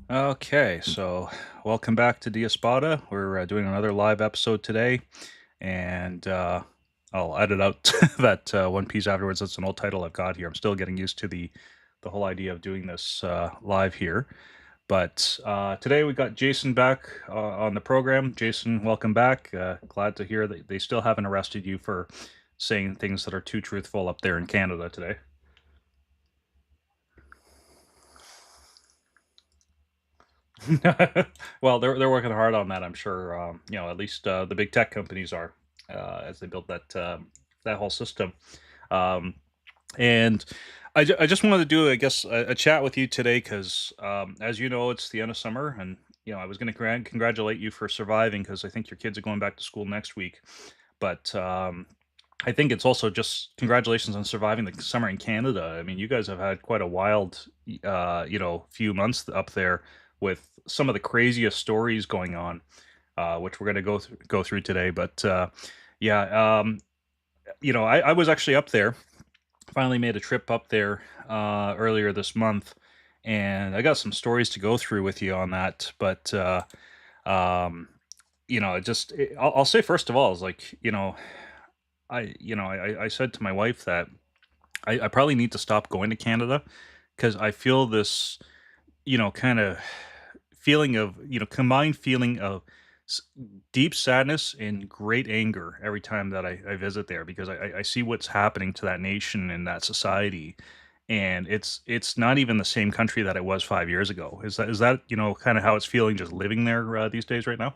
Okay, so welcome back to Diaspada. We're doing another live episode today, and I'll edit out that one piece afterwards. That's an old title I've got here. I'm still getting used to the whole idea of doing this live here. But today we got Jason back on the program. Jason, welcome back. Glad to hear that they still haven't arrested you for saying things that are too truthful up there in Canada today. Well, they're working hard on that. I'm sure. At least the big tech companies are as they build that whole system. Um, and I just wanted to do, I guess, a chat with you today because, as you know, it's the end of summer, and I was going to congratulate you for surviving because I think your kids are going back to school next week. But I think it's also just congratulations on surviving the summer in Canada. I mean, you guys have had quite a wild, few months up there with some of the craziest stories going on, which we're going to go through today. But yeah, I was actually up there. Finally, made a trip up there earlier this month, and I got some stories to go through with you on that. But um, I'll say first of all is like I said to my wife that I probably need to stop going to Canada because I feel this, kind of feeling of, combined feeling of s- deep sadness and great anger every time that I visit there because I see what's happening to that nation and that society. And it's not even the same country that it was 5 years ago. Is that kind of how it's feeling just living there these days right now?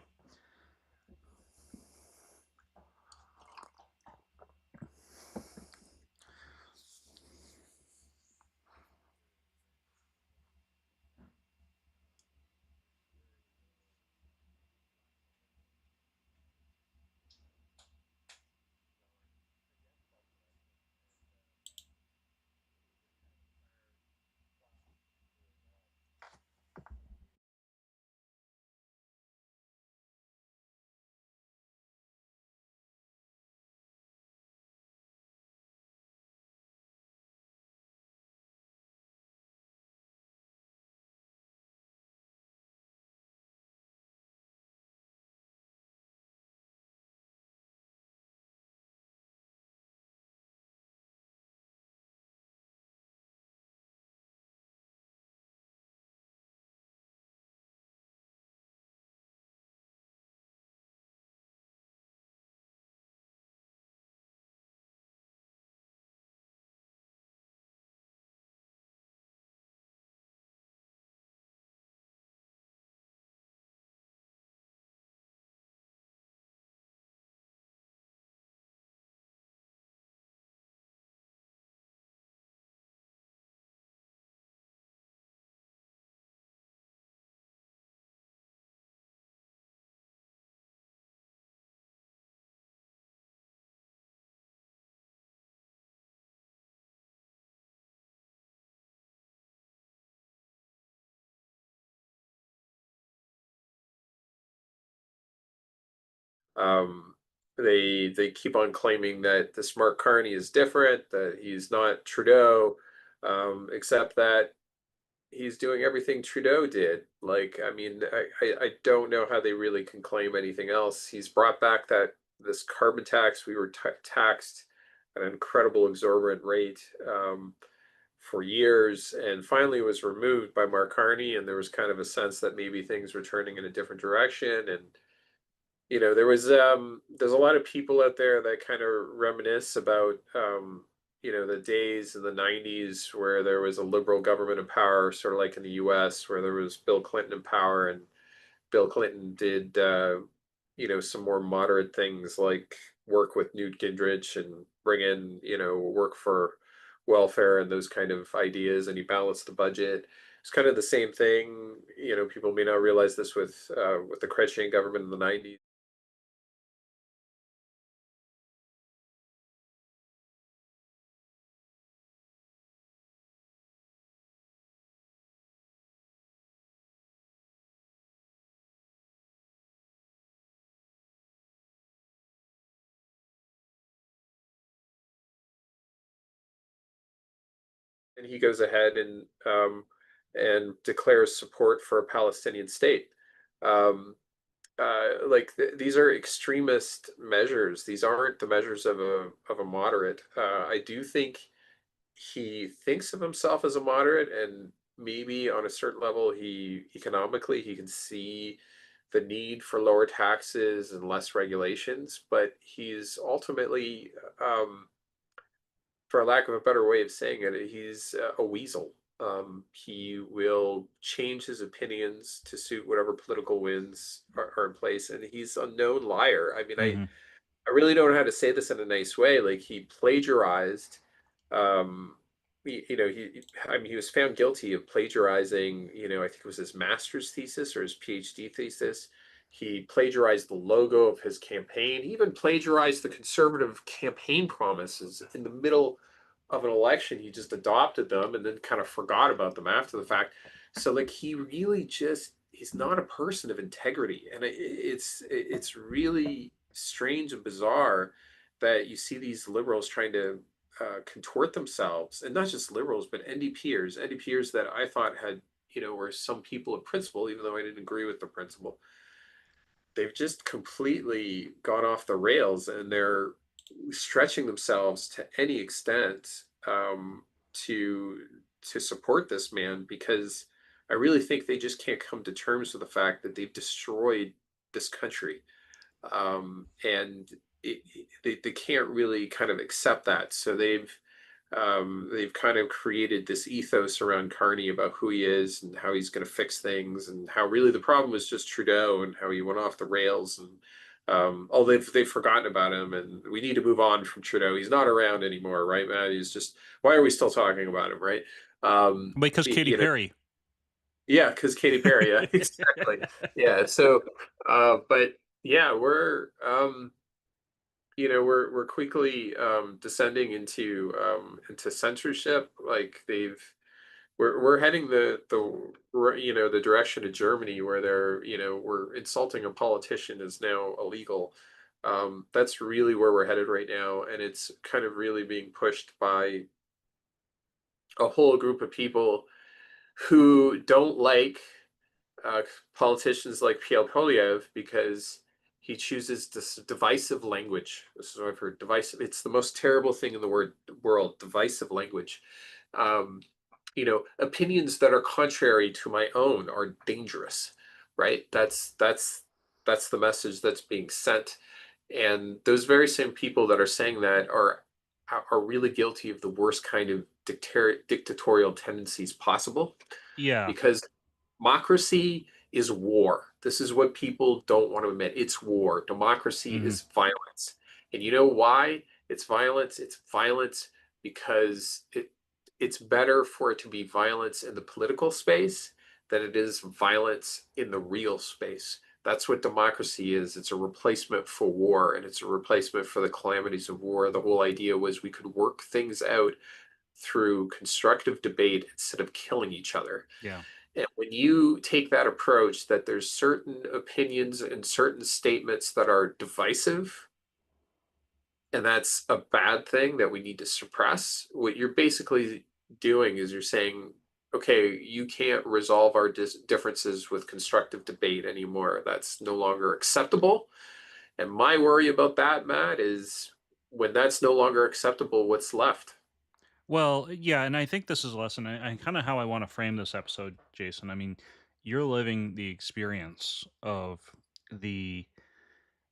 Um, they keep on claiming that this Mark Carney is different, that he's not Trudeau, except that he's doing everything Trudeau did. Like, I mean, I don't know how they really can claim anything else. He's brought back that this carbon tax. We were taxed at an incredible exorbitant rate for years, and finally was removed by Mark Carney. And there was kind of a sense that maybe things were turning in a different direction. And there's a lot of people out there that kind of reminisce about the days in the 90s where there was a liberal government in power, sort of like in the US, where there was Bill Clinton in power, and Bill Clinton did some more moderate things like work with Newt Gingrich and bring in, work for welfare and those kind of ideas, and he balanced the budget. It's kind of the same thing. People may not realize this with the Chrétien government in the 90s. And he goes ahead and and declares support for a Palestinian state. Um, like these are extremist measures. These aren't the measures of a moderate. I do think he thinks of himself as a moderate, and maybe on a certain level, he economically he can see the need for lower taxes and less regulations. But he's ultimately, for lack of a better way of saying it, he's a weasel. He will change his opinions to suit whatever political winds are in place, and he's a known liar. I mean, Hmm. I really don't know how to say this in a nice way. Like he plagiarized, um, I mean, he was found guilty of plagiarizing. I think it was his master's thesis or his PhD thesis. He plagiarized the logo of his campaign. He even plagiarized the conservative campaign promises in the middle of an election. He just adopted them and then kind of forgot about them after the fact. So, like, he really just he's not a person of integrity, and it's really strange and bizarre that you see these liberals trying to contort themselves, and not just liberals, but NDPers that I thought had, were some people of principle, even though I didn't agree with the principle. They've just completely gone off the rails, and they're stretching themselves to any extent, to support this man, because I really think they just can't come to terms with the fact that they've destroyed this country, and they can't really kind of accept that. So they've kind of created this ethos around Carney about who he is and how he's going to fix things, and how really the problem was just Trudeau and how he went off the rails. And they've forgotten about him, and we need to move on from Trudeau. He's not around anymore, right, man? He's just, why are we still talking about him, right? Because Katy You know, Perry. yeah, because Katy Perry, yeah, exactly, yeah. So, but yeah, we're quickly descending into censorship. Like we're heading the direction of Germany, where we're insulting a politician is now illegal. That's really where we're headed right now, and it's kind of really being pushed by a whole group of people who don't like uh, politicians like Pierre Polyev, because he chooses this divisive language. This is what I've heard. Divisive. It's the most terrible thing in the world. Divisive language. Um, Opinions that are contrary to my own are dangerous. Right. That's the message that's being sent. And those very same people that are saying that are really guilty of the worst kind of dictatorial tendencies possible, Yeah. because democracy is war. This is what people don't want to admit. It's war. Democracy Hmm. is violence. And you know why it's violence? It's violence because it's better for it to be violence in the political space than it is violence in the real space. That's what democracy is. It's a replacement for war, and it's a replacement for the calamities of war. The whole idea was we could work things out through constructive debate instead of killing each other. Yeah. And when you take that approach, that there's certain opinions and certain statements that are divisive, and that's a bad thing that we need to suppress, what you're basically doing is you're saying, okay, you can't resolve our differences with constructive debate anymore. That's no longer acceptable. And my worry about that, Matt, is when that's no longer acceptable, what's left? Well, yeah, and I think this is a lesson, and kind of how I want to frame this episode, Jason. I mean, you're living the experience of the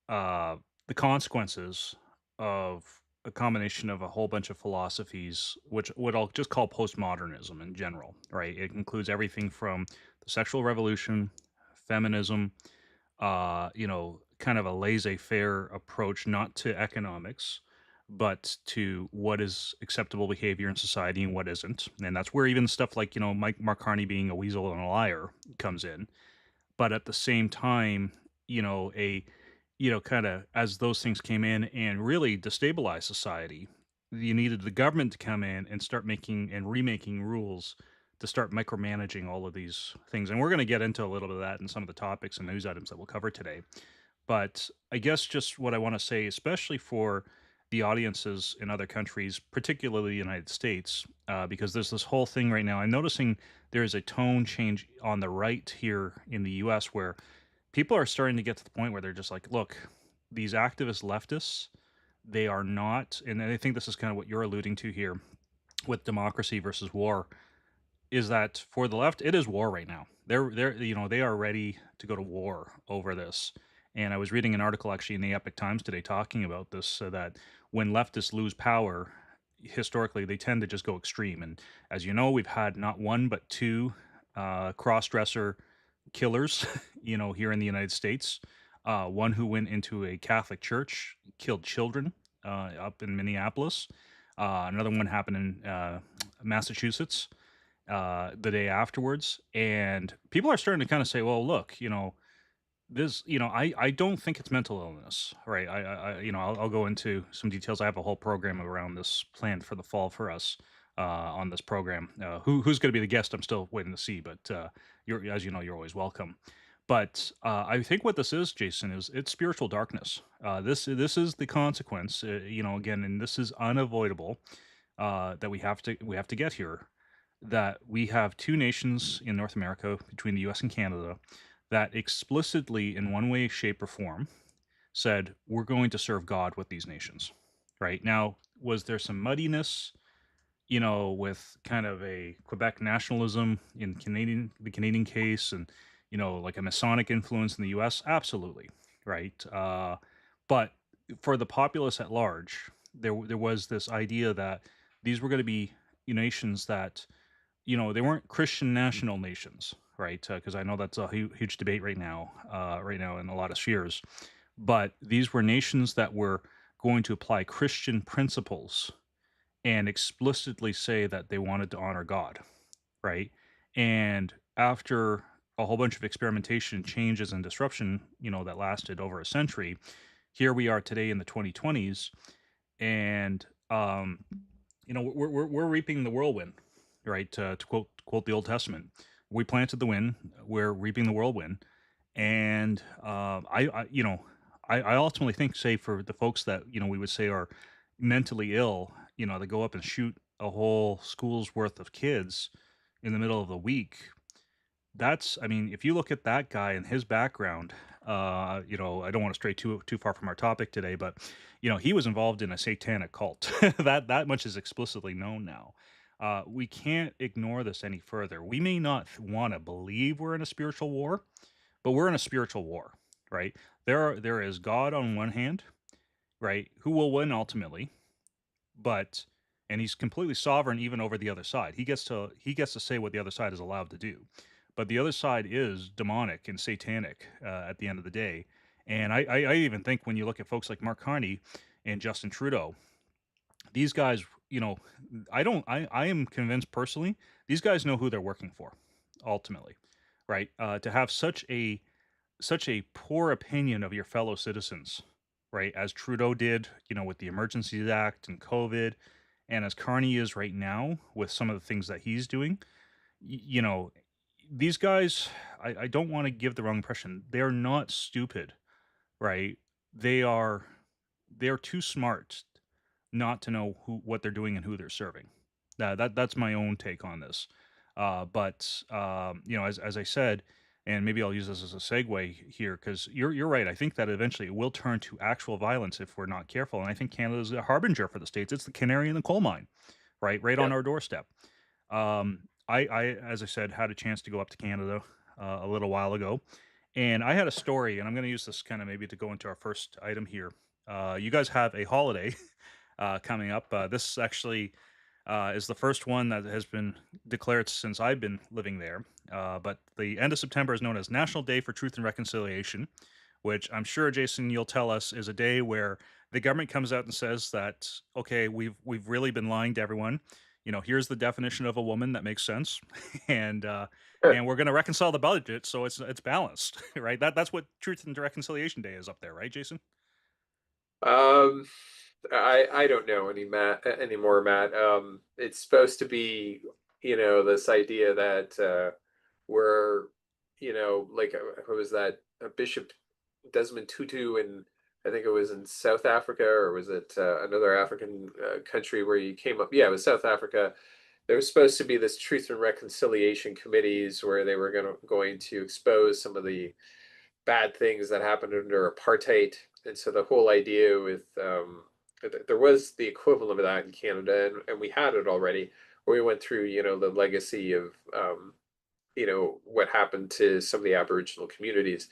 uh, the consequences of a combination of a whole bunch of philosophies, which what I'll just call postmodernism in general. Right? It includes everything from the sexual revolution, feminism, kind of a laissez-faire approach, not to economics, but to what is acceptable behavior in society and what isn't. And that's where even stuff like, Mark Carney being a weasel and a liar comes in. But at the same time, kind of as those things came in and really destabilized society, you needed the government to come in and start making and remaking rules to start micromanaging all of these things. And we're going to get into a little bit of that in some of the topics and news items that we'll cover today. But I guess just what I want to say, especially for the audiences in other countries, particularly the United States, because there's this whole thing right now. I'm noticing there is a tone change on the right here in the US where people are starting to get to the point where they're just like, look, these activist leftists, they are not, and I think this is kind of what you're alluding to here with democracy versus war, is that for the left, it is war right now. They are ready to go to war over this. And I was reading an article actually in the Epic Times today talking about this, so that when leftists lose power, historically they tend to just go extreme. And as you know, we've had not one but two cross-dresser killers, here in the United States. One who went into a Catholic church, killed children up in Minneapolis. Another one happened in Massachusetts the day afterwards, and people are starting to kind of say, "Well, look, this, I don't think it's mental illness, right? I'll go into some details. I have a whole program around this planned for the fall for us on this program. Who's going to be the guest? I'm still waiting to see, but as you know, you're always welcome. But I think what this is, Jason, is it's spiritual darkness. This is the consequence, again, and this is unavoidable that we have to get here, that we have two nations in North America between the US and Canada that explicitly, in one way, shape, or form, said, we're going to serve God with these nations. Right now, was there some muddiness, with kind of a Quebec nationalism in the Canadian case, and like a Masonic influence in the U.S.? Absolutely, right. But for the populace at large, there was this idea that these were going to be nations that they weren't Christian national nations, right? Because I know that's a huge debate right now in a lot of spheres. But these were nations that were going to apply Christian principles and explicitly say that they wanted to honor God, right? And after a whole bunch of experimentation, changes, and disruption, that lasted over a century, here we are today in the 2020s, and we're reaping the whirlwind, right? To quote the Old Testament, we planted the wind, we're reaping the whirlwind, and I ultimately think, say, for the folks that we would say are mentally ill, that go up and shoot a whole school's worth of kids in the middle of the week. I mean, if you look at that guy and his background, I don't want to stray too far from our topic today, but he was involved in a satanic cult. That much is explicitly known now. We can't ignore this any further. We may not want to believe we're in a spiritual war, but we're in a spiritual war, right? There is God on one hand, right, who will win ultimately, but and he's completely sovereign even over the other side. He gets to say what the other side is allowed to do. But the other side is demonic and satanic at the end of the day. And I even think when you look at folks like Mark Carney and Justin Trudeau, these guys, I am convinced personally, these guys know who they're working for, ultimately, right? To have such a poor opinion of your fellow citizens, right? As Trudeau did, with the Emergencies Act and COVID, and as Carney is right now with some of the things that he's doing. You know, these guys, I don't want to give the wrong impression. They're not stupid, right? They are they're too smart not to know what they're doing and who they're serving. That's my own take on this. But as I said, and maybe I'll use this as a segue here, because you're right. I think that eventually it will turn to actual violence if we're not careful. And I think Canada's a harbinger for the states. It's the canary in the coal mine, right Yeah. on our doorstep. As I said, had a chance to go up to Canada a little while ago, and I had a story, and I'm going to use this kind of maybe to go into our first item here. You guys have a holiday coming up. This actually is the first one that has been declared since I've been living there. But the end of September is known as National Day for Truth and Reconciliation, which I'm sure, Jason, you'll tell us is a day where the government comes out and says that, okay, we've really been lying to everyone. Here's the definition of a woman that makes sense, and we're going to reconcile the budget so it's balanced, right? That's what Truth and Reconciliation Day is up there, right, Jason? Um, I don't know anymore, Matt. It's supposed to be, this idea that we're, like who was that? Bishop Desmond Tutu in I think it was in South Africa, or was it another African country where you came up? Yeah, it was South Africa. There was supposed to be this Truth and Reconciliation committees where they were going to expose some of the bad things that happened under apartheid. And so the whole idea with there was the equivalent of that in Canada, and we had it already, where we went through, the legacy of what happened to some of the Aboriginal communities.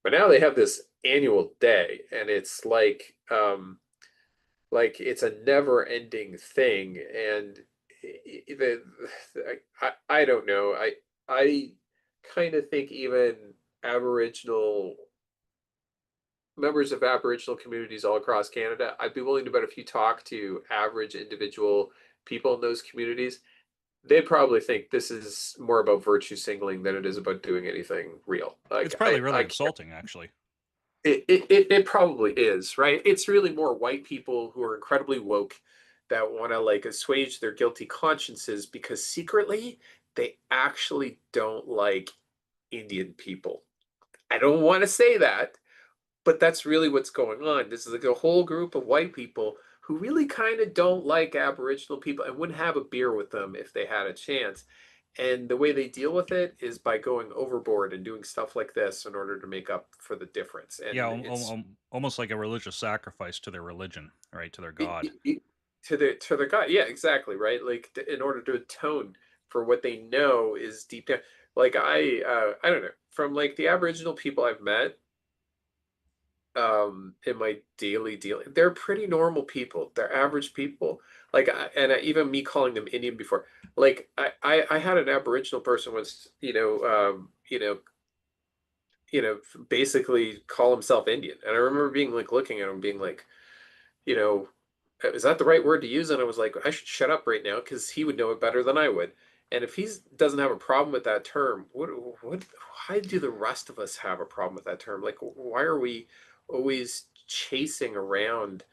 But now they have this annual day, and it's like it's a never-ending thing. And I don't know. I kind of think even Aboriginal members of Aboriginal communities all across Canada, I'd be willing to bet if you talk to average individual people in those communities, they probably think this is more about virtue signaling than it is about doing anything real. It's Like probably really I can't. insulting, actually. It probably is, right? It's really more white people who are incredibly woke that want to like assuage their guilty consciences because secretly they actually don't like Indian people. I don't want to say that, but that's really what's going on. This is like a whole group of white people who really kind of don't like Aboriginal people and wouldn't have a beer with them if they had a chance. And the way they deal with it is by going overboard and doing stuff like this in order to make up for the difference. Yeah, And it's almost like a religious sacrifice to their religion, right? To their it, god. it, it- to the God. Yeah, exactly, right? Like in order to atone for what they know is deep down. Like I don't know, from like the Aboriginal people I've met in my daily dealing, they're pretty normal people, they're average people. Like even me calling them Indian before, like I had an Aboriginal person once, basically call himself Indian, and I remember being like looking at him being like, you know, is that the right word to use? And I was like, I should shut up right now because he would know it better than I would. And if he doesn't have a problem with that term, why do the rest of us have a problem with that term? Like, why are we always chasing around?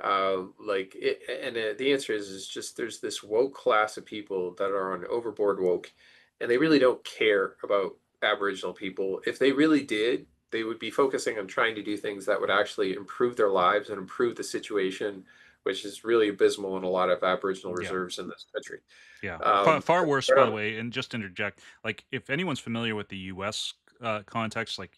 Like, the answer is just there's this woke class of people that are on overboard woke, and they really don't care about Aboriginal people. If they really did, they would be focusing on trying to do things that would actually improve their lives and improve the situation, which is really abysmal in a lot of Aboriginal Yeah. reserves in this country. Yeah, far But worse, they're by the not. way. And just to interject, like if anyone's familiar with the U.S. Context, like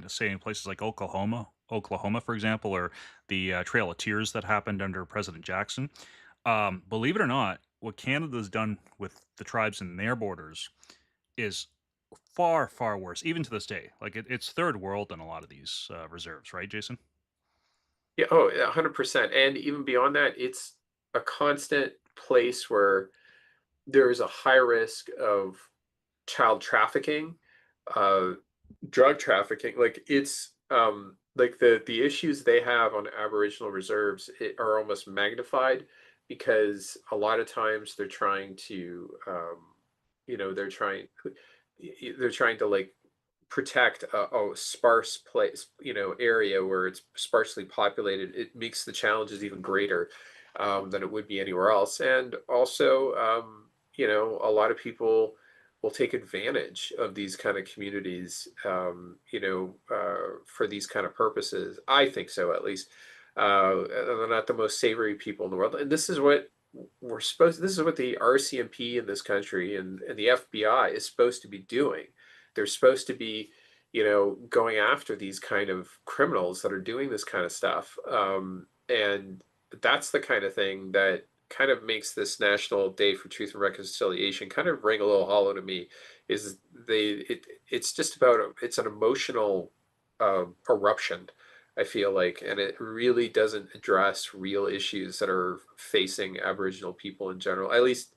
say in places like Oklahoma, for example, or the Trail of Tears that happened under President Jackson. Believe it or not, what Canada's done with the tribes in their borders is far, far worse, even to this day. Like it's third world in a lot of these reserves, right, Jason? Yeah, oh, 100%. And even beyond that, it's a constant place where there is a high risk of child trafficking, uh, drug trafficking. Like it's like the issues they have on Aboriginal reserves are almost magnified because a lot of times they're trying to you know they're trying to like protect a sparse place, area where it's sparsely populated. It makes the challenges even greater than it would be anywhere else. And also, a lot of people will take advantage of these kind of communities, for these kind of purposes. I think so, at least. They're not the most savory people in the world, and this is what this is what the RCMP in this country and the FBI is supposed to be doing. They're supposed to be, going after these kind of criminals that are doing this kind of stuff. And that's the kind of thing that kind of makes this National Day for Truth and Reconciliation kind of ring a little hollow to me. Is it's just about it's an emotional eruption, I feel like, and it really doesn't address real issues that are facing Aboriginal people in general. At least,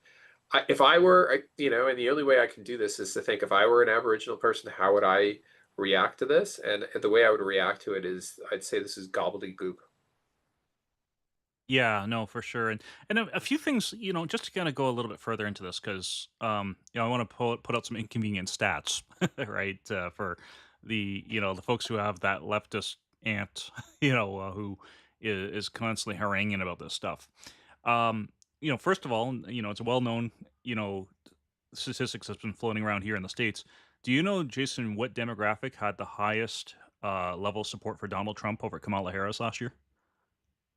if I were, and the only way I can do this is to think if I were an Aboriginal person, how would I react to this? And the way I would react to it is, I'd say this is gobbledygook. Yeah, no, for sure. And a few things, just to kind of go a little bit further into this, because I want to put out some inconvenient stats, right? For the folks who have that leftist aunt, who is constantly haranguing about this stuff. First of all, it's a well-known, you know, statistics that's been floating around here in the States. Do you know, Jason, what demographic had the highest level of support for Donald Trump over Kamala Harris last year?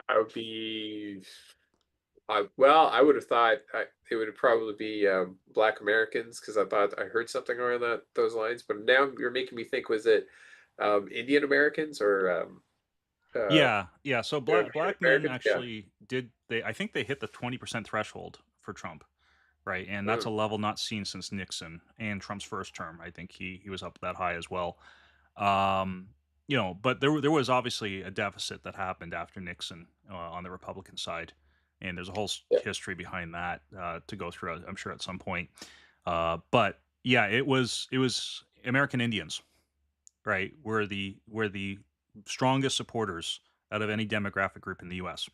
I would be well, I would have thought it would probably be Black Americans because I thought I heard something around those lines. But now you're making me think: was it Indian Americans or uh, Yeah, yeah. So European black men Americans? Yeah. actually did they I think they hit the 20% threshold for Trump, right? And that's Mm, a level not seen since Nixon and Trump's first term. I think he was up that high as well. Um, but there was obviously a deficit that happened after Nixon on the Republican side, and there's a whole yeah. history behind that to go through. I'm sure at some point. But yeah, it was American Indians, right? Were the strongest supporters out of any demographic group in the U.S.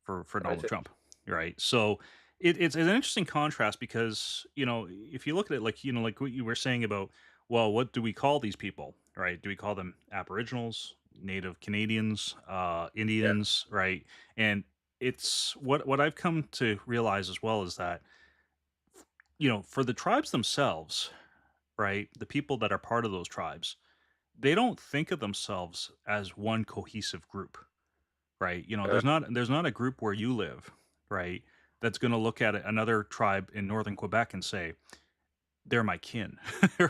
for Donald Gotcha. Trump, right? So it's an interesting contrast because if you look at it like like what you were saying about, well, what do we call these people, right? Do we call them Aboriginals, Native Canadians, Yeah. Indians, right? And it's what I've come to realize as well is that for the tribes themselves, right, the people that are part of those tribes, they don't think of themselves as one cohesive group, right? Uh, There's not a group where you live, right, that's going to look at another tribe in northern Quebec and say they're my kin,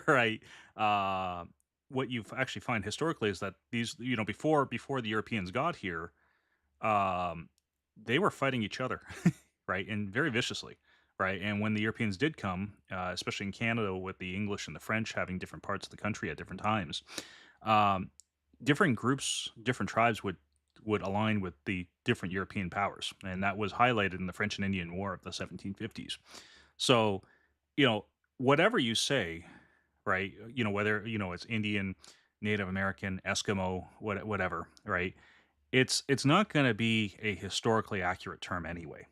right? Uh, what you actually find historically is that these, before the Europeans got here, um, they were fighting each other, right, and very viciously, right. And when the Europeans did come, especially in Canada, with the English and the French having different parts of the country at different times, um, different groups, different tribes would align with the different European powers, and that was highlighted in the French and Indian War of the 1750s. So, you know, whatever you say, right? Whether it's Indian, Native American, Eskimo, whatever, right? It's not going to be a historically accurate term anyway,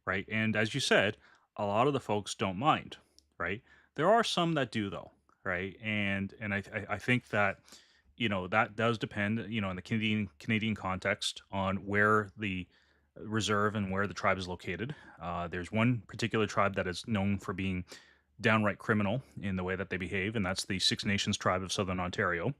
right? And as you said, a lot of the folks don't mind, right? There are some that do though, right? And I think that that does depend, in the Canadian context on where the reserve and where the tribe is located. There's one particular tribe that is known for being downright criminal in the way that they behave, and that's the Six Nations tribe of Southern Ontario.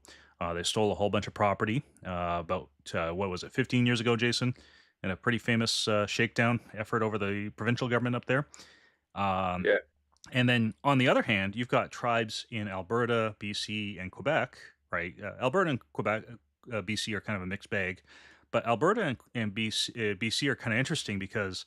They stole a whole bunch of property about, what was it, 15 years ago, Jason, in a pretty famous shakedown effort over the provincial government up there. Um, yeah. and then on the other hand, you've got tribes in Alberta, BC, and Quebec, right? Alberta and Quebec, BC are kind of a mixed bag, but Alberta and BC are kind of interesting because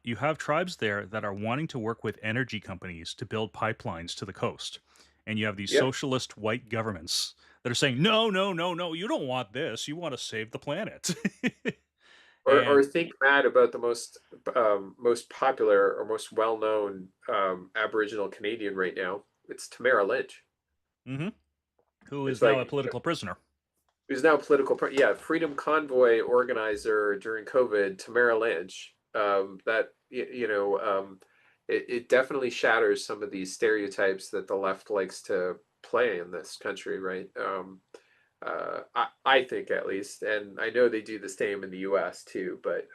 you have tribes there that are wanting to work with energy companies to build pipelines to the coast. And you have these Yeah. socialist white governments that are saying, no, no, no, no, you don't want this. You want to save the planet. Or and think, Matt, about the most popular or most well-known Aboriginal Canadian right now. It's Tamara Lynch. mhm, who It's is now a like political prisoner. who's now yeah, Freedom Convoy organizer during COVID, Tamara Lynch. It definitely shatters some of these stereotypes that the left likes to play in this country, right? I think, at least, and I know they do the same in the U.S. too. But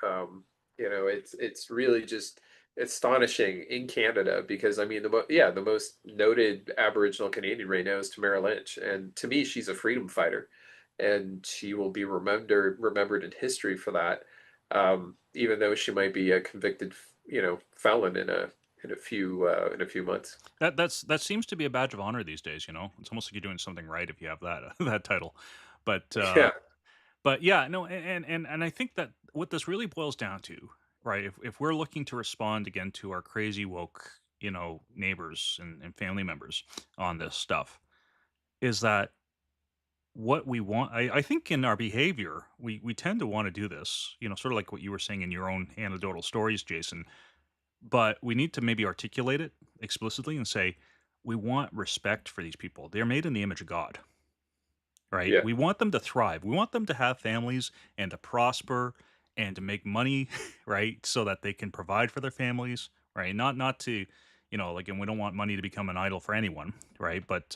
it's really just astonishing in Canada because I mean the most noted Aboriginal Canadian right now is Tamara Lynch, and to me she's a freedom fighter, and she will be remembered in history for that. Even though she might be a convicted felon in a few months. That seems to be a badge of honor these days. It's almost like you're doing something right if you have that that title. But Yeah, yeah, no, and I think that what this really boils down to, right? If we're looking to respond again to our crazy woke, neighbors and family members on this stuff, is that what we want? I think in our behavior, we tend to want to do this, sort of like what you were saying in your own anecdotal stories, Jason. But we need to maybe articulate it explicitly and say, we want respect for these people. They're made in the image of God, right? yeah. We want them to thrive. We want them to have families and to prosper and to make money, right? So that they can provide for their families, right? Not to, like, and we don't want money to become an idol for anyone, right? But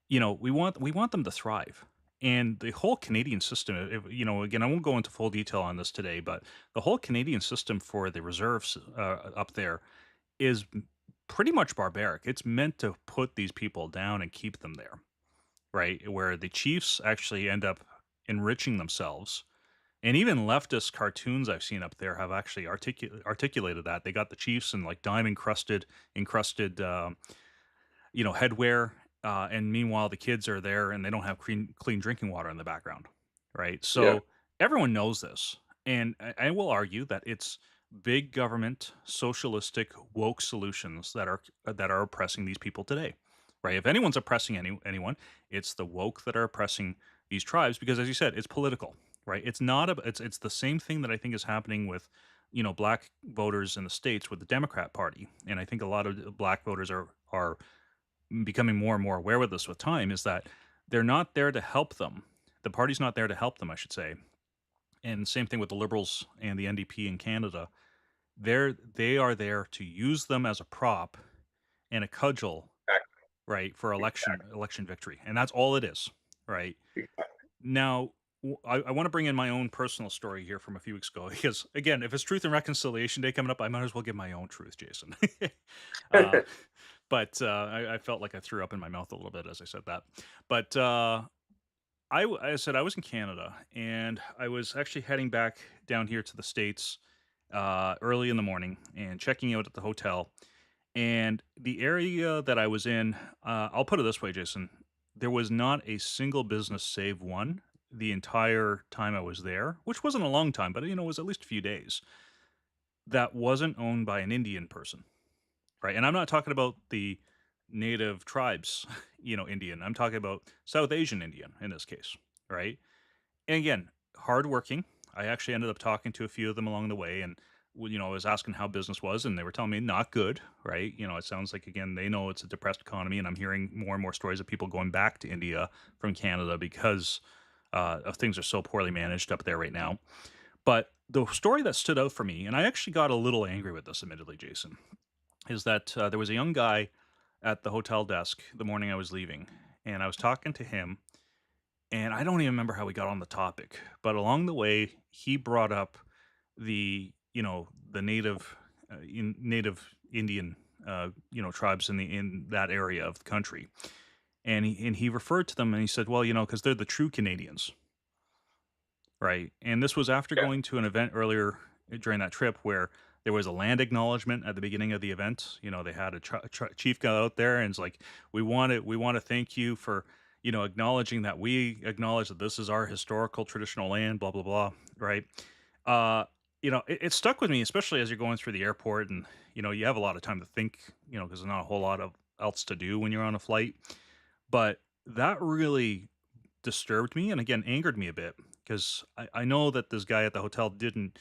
we want them to thrive. And the whole Canadian system, again, I won't go into full detail on this today, but the whole Canadian system for the reserves up there is pretty much barbaric. It's meant to put these people down and keep them there, right? Where the chiefs actually end up enriching themselves. And even leftist cartoons I've seen up there have actually articulated that. They got the chiefs in like diamond encrusted headwear, and meanwhile the kids are there and they don't have clean drinking water in the background, right? Yeah. So everyone knows this, and I will argue that it's big government, socialistic, woke solutions that are oppressing these people today, right? If anyone's oppressing anyone, it's the woke that are oppressing these tribes because, as you said, it's political, right? It's not a, it's the same thing that I think is happening with black voters in the states with the Democrat Party, and I think a lot of black voters are becoming more and more aware with this with time is that they're not there to help them. The party's not there to help them, I should say. And same thing with the Liberals and the NDP in Canada. They are there to use them as a prop and a cudgel, right, for election victory, and that's all it is, right? Exactly. Now, I want to bring in my own personal story here from a few weeks ago because, again, if it's Truth and Reconciliation Day coming up, I might as well give my own truth, Jason. uh, but I felt like I threw up in my mouth a little bit as I said that. But I said I was in Canada and I was actually heading back down here to the States early in the morning and checking out at the hotel. And the area that I was in, I'll put it this way, Jason, there was not a single business save one the entire time I was there, which wasn't a long time, but it was at least a few days, that wasn't owned by an Indian person. Right, and I'm not talking about the native tribes, Indian. I'm talking about South Asian Indian in this case, right? And again, hardworking. I actually ended up talking to a few of them along the way, and I was asking how business was, and they were telling me not good, right? It sounds like again they know it's a depressed economy, and I'm hearing more and more stories of people going back to India from Canada because of things are so poorly managed up there right now. But the story that stood out for me, and I actually got a little angry with this, admittedly, Jason, is that there was a young guy at the hotel desk the morning I was leaving, and I was talking to him, and I don't even remember how we got on the topic, but along the way, he brought up the native Indian tribes in that area of the country, and he referred to them and he said, well, because they're the true Canadians, right? And this was after Yeah. going to an event earlier during that trip where there was a land acknowledgement at the beginning of the event. They had a chief go out there and it's like, we want to thank you for, acknowledging that we acknowledge that this is our historical traditional land, blah, blah, blah. Right. Uh, it stuck with me, especially as you're going through the airport and, you have a lot of time to think, because there's not a whole lot of else to do when you're on a flight. But that really disturbed me and again angered me a bit because I know that this guy at the hotel didn't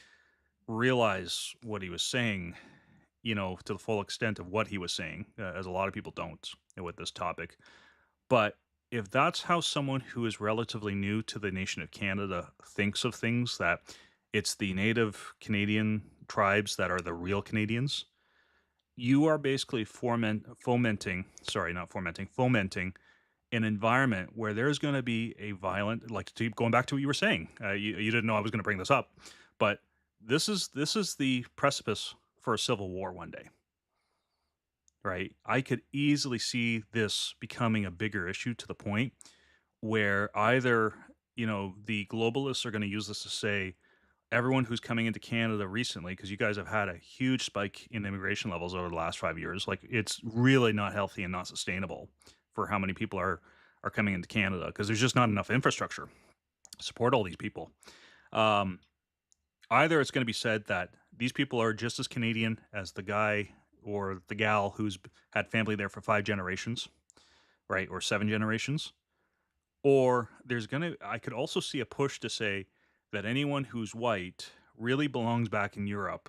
realize what he was saying, to the full extent of what he was saying, as a lot of people don't with this topic. But if that's how someone who is relatively new to the nation of Canada thinks of things, that it's the native Canadian tribes that are the real Canadians, you are basically fomenting an environment where there's going to be a violent, like to going back to what you were saying, you didn't know I was going to bring this up, but this is the precipice for a civil war one day, right? I could easily see this becoming a bigger issue to the point where either the globalists are going to use this to say everyone who's coming into Canada recently, because you guys have had a huge spike in immigration levels over the last 5 years. Like it's really not healthy and not sustainable for how many people are coming into Canada because there's just not enough infrastructure to support all these people. Um, Either it's going to be said that these people are just as Canadian as the guy or the gal who's had family there for 5 generations, right, or 7 generations, or I could also see a push to say that anyone who's white really belongs back in Europe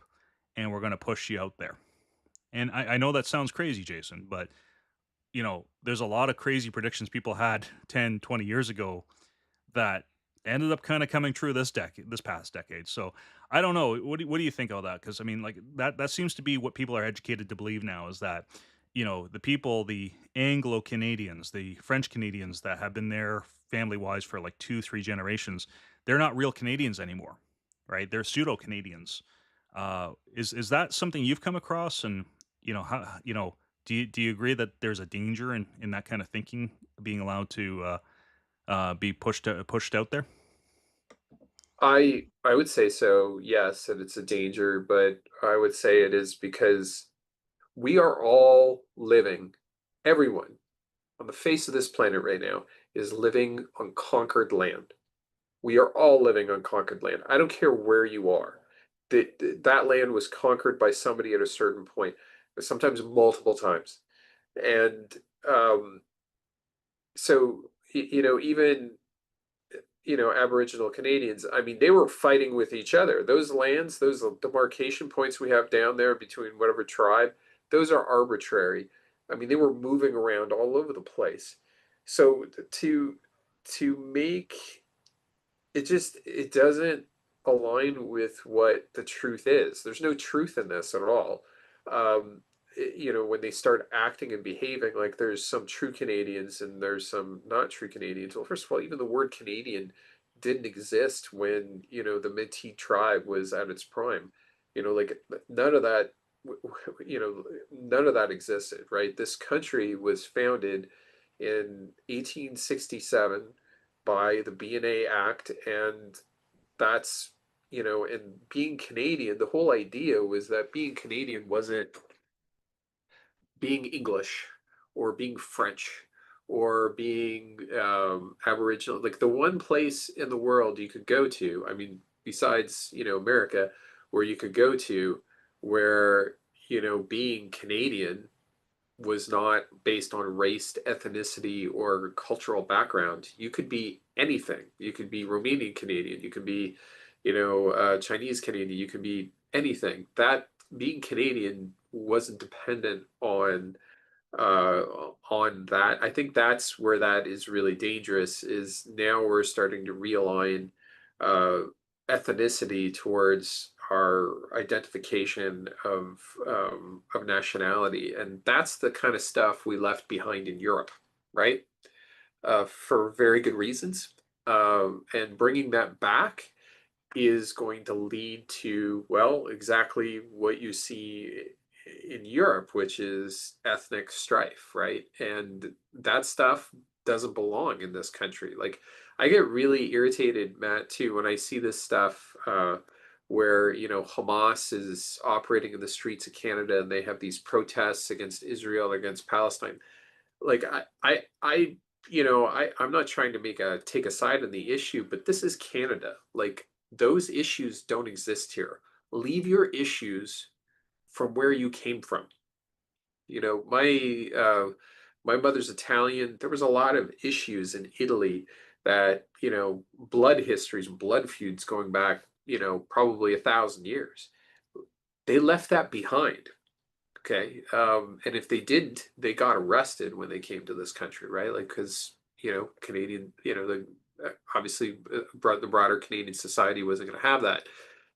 and we're going to push you out there. And I know that sounds crazy, Jason, but there's a lot of crazy predictions people had 10, 20 years ago that ended up kind of coming true this past decade. So I don't know. What do you think of that? Because I mean, like that seems to be what people are educated to believe now is that the people, the Anglo Canadians, the French Canadians that have been there family wise for like 2, 3 generations, they're not real Canadians anymore, right? They're pseudo Canadians. Is that something you've come across? And how do you agree that there's a danger in that kind of thinking being allowed to be pushed out there? I would say so, yes, and it's a danger, but I would say it is because we are all living, everyone on the face of this planet right now is living on conquered land. We are all living on conquered land. I don't care where you are. That land was conquered by somebody at a certain point, sometimes multiple times. And um, so, even Aboriginal Canadians, I mean, they were fighting with each other. Those lands, those demarcation points we have down there between whatever tribe, those are arbitrary. I mean, they were moving around all over the place. So to make it doesn't align with what the truth is. There's no truth in this at all. When they start acting and behaving like there's some true Canadians and there's some not true Canadians. Well, first of all, even the word Canadian didn't exist when, the Métis tribe was at its prime. Like none of that, none of that existed, right? This country was founded in 1867 by the B&A Act, and that's and being Canadian, the whole idea was that being Canadian wasn't being English or being French or being Aboriginal. Like the one place in the world you could go to, I mean, besides, America, where you could go to where, being Canadian was not based on race, ethnicity, or cultural background. You could be anything. You could be Romanian Canadian. You could be, Chinese Canadian. You could be anything. That being Canadian wasn't dependent uh, on that. I think that's where that is really dangerous. Is now we're starting to realign uh, ethnicity towards our identification of nationality, and that's the kind of stuff we left behind in Europe, right? For very good reasons. And bringing that back is going to lead to, well, exactly what you see in Europe, which is ethnic strife, right? And that stuff doesn't belong in this country. Like, I get really irritated, Matt, too, when I see this stuff where, Hamas is operating in the streets of Canada and they have these protests against Israel, against Palestine. Like, I'm not trying to take a side on the issue, but this is Canada. Like, those issues don't exist here. Leave your issues from where you came from. My mother's Italian. There was a lot of issues in Italy that, blood histories, blood feuds going back, probably 1,000 years. They left that behind. Okay. And if they didn't, they got arrested when they came to this country, right? Like, because, Canadian, obviously the broader Canadian society wasn't going to have that.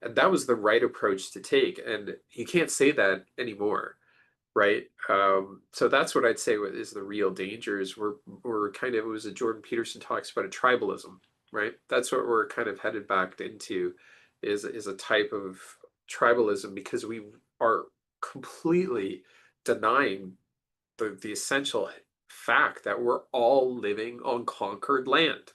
And that was the right approach to take. And you can't say that anymore, right? So that's what I'd say is the real danger is we're kind of, it was a Jordan Peterson talks about a tribalism, right? That's what we're kind of headed back into is a type of tribalism because we are completely denying the essential fact that we're all living on conquered land.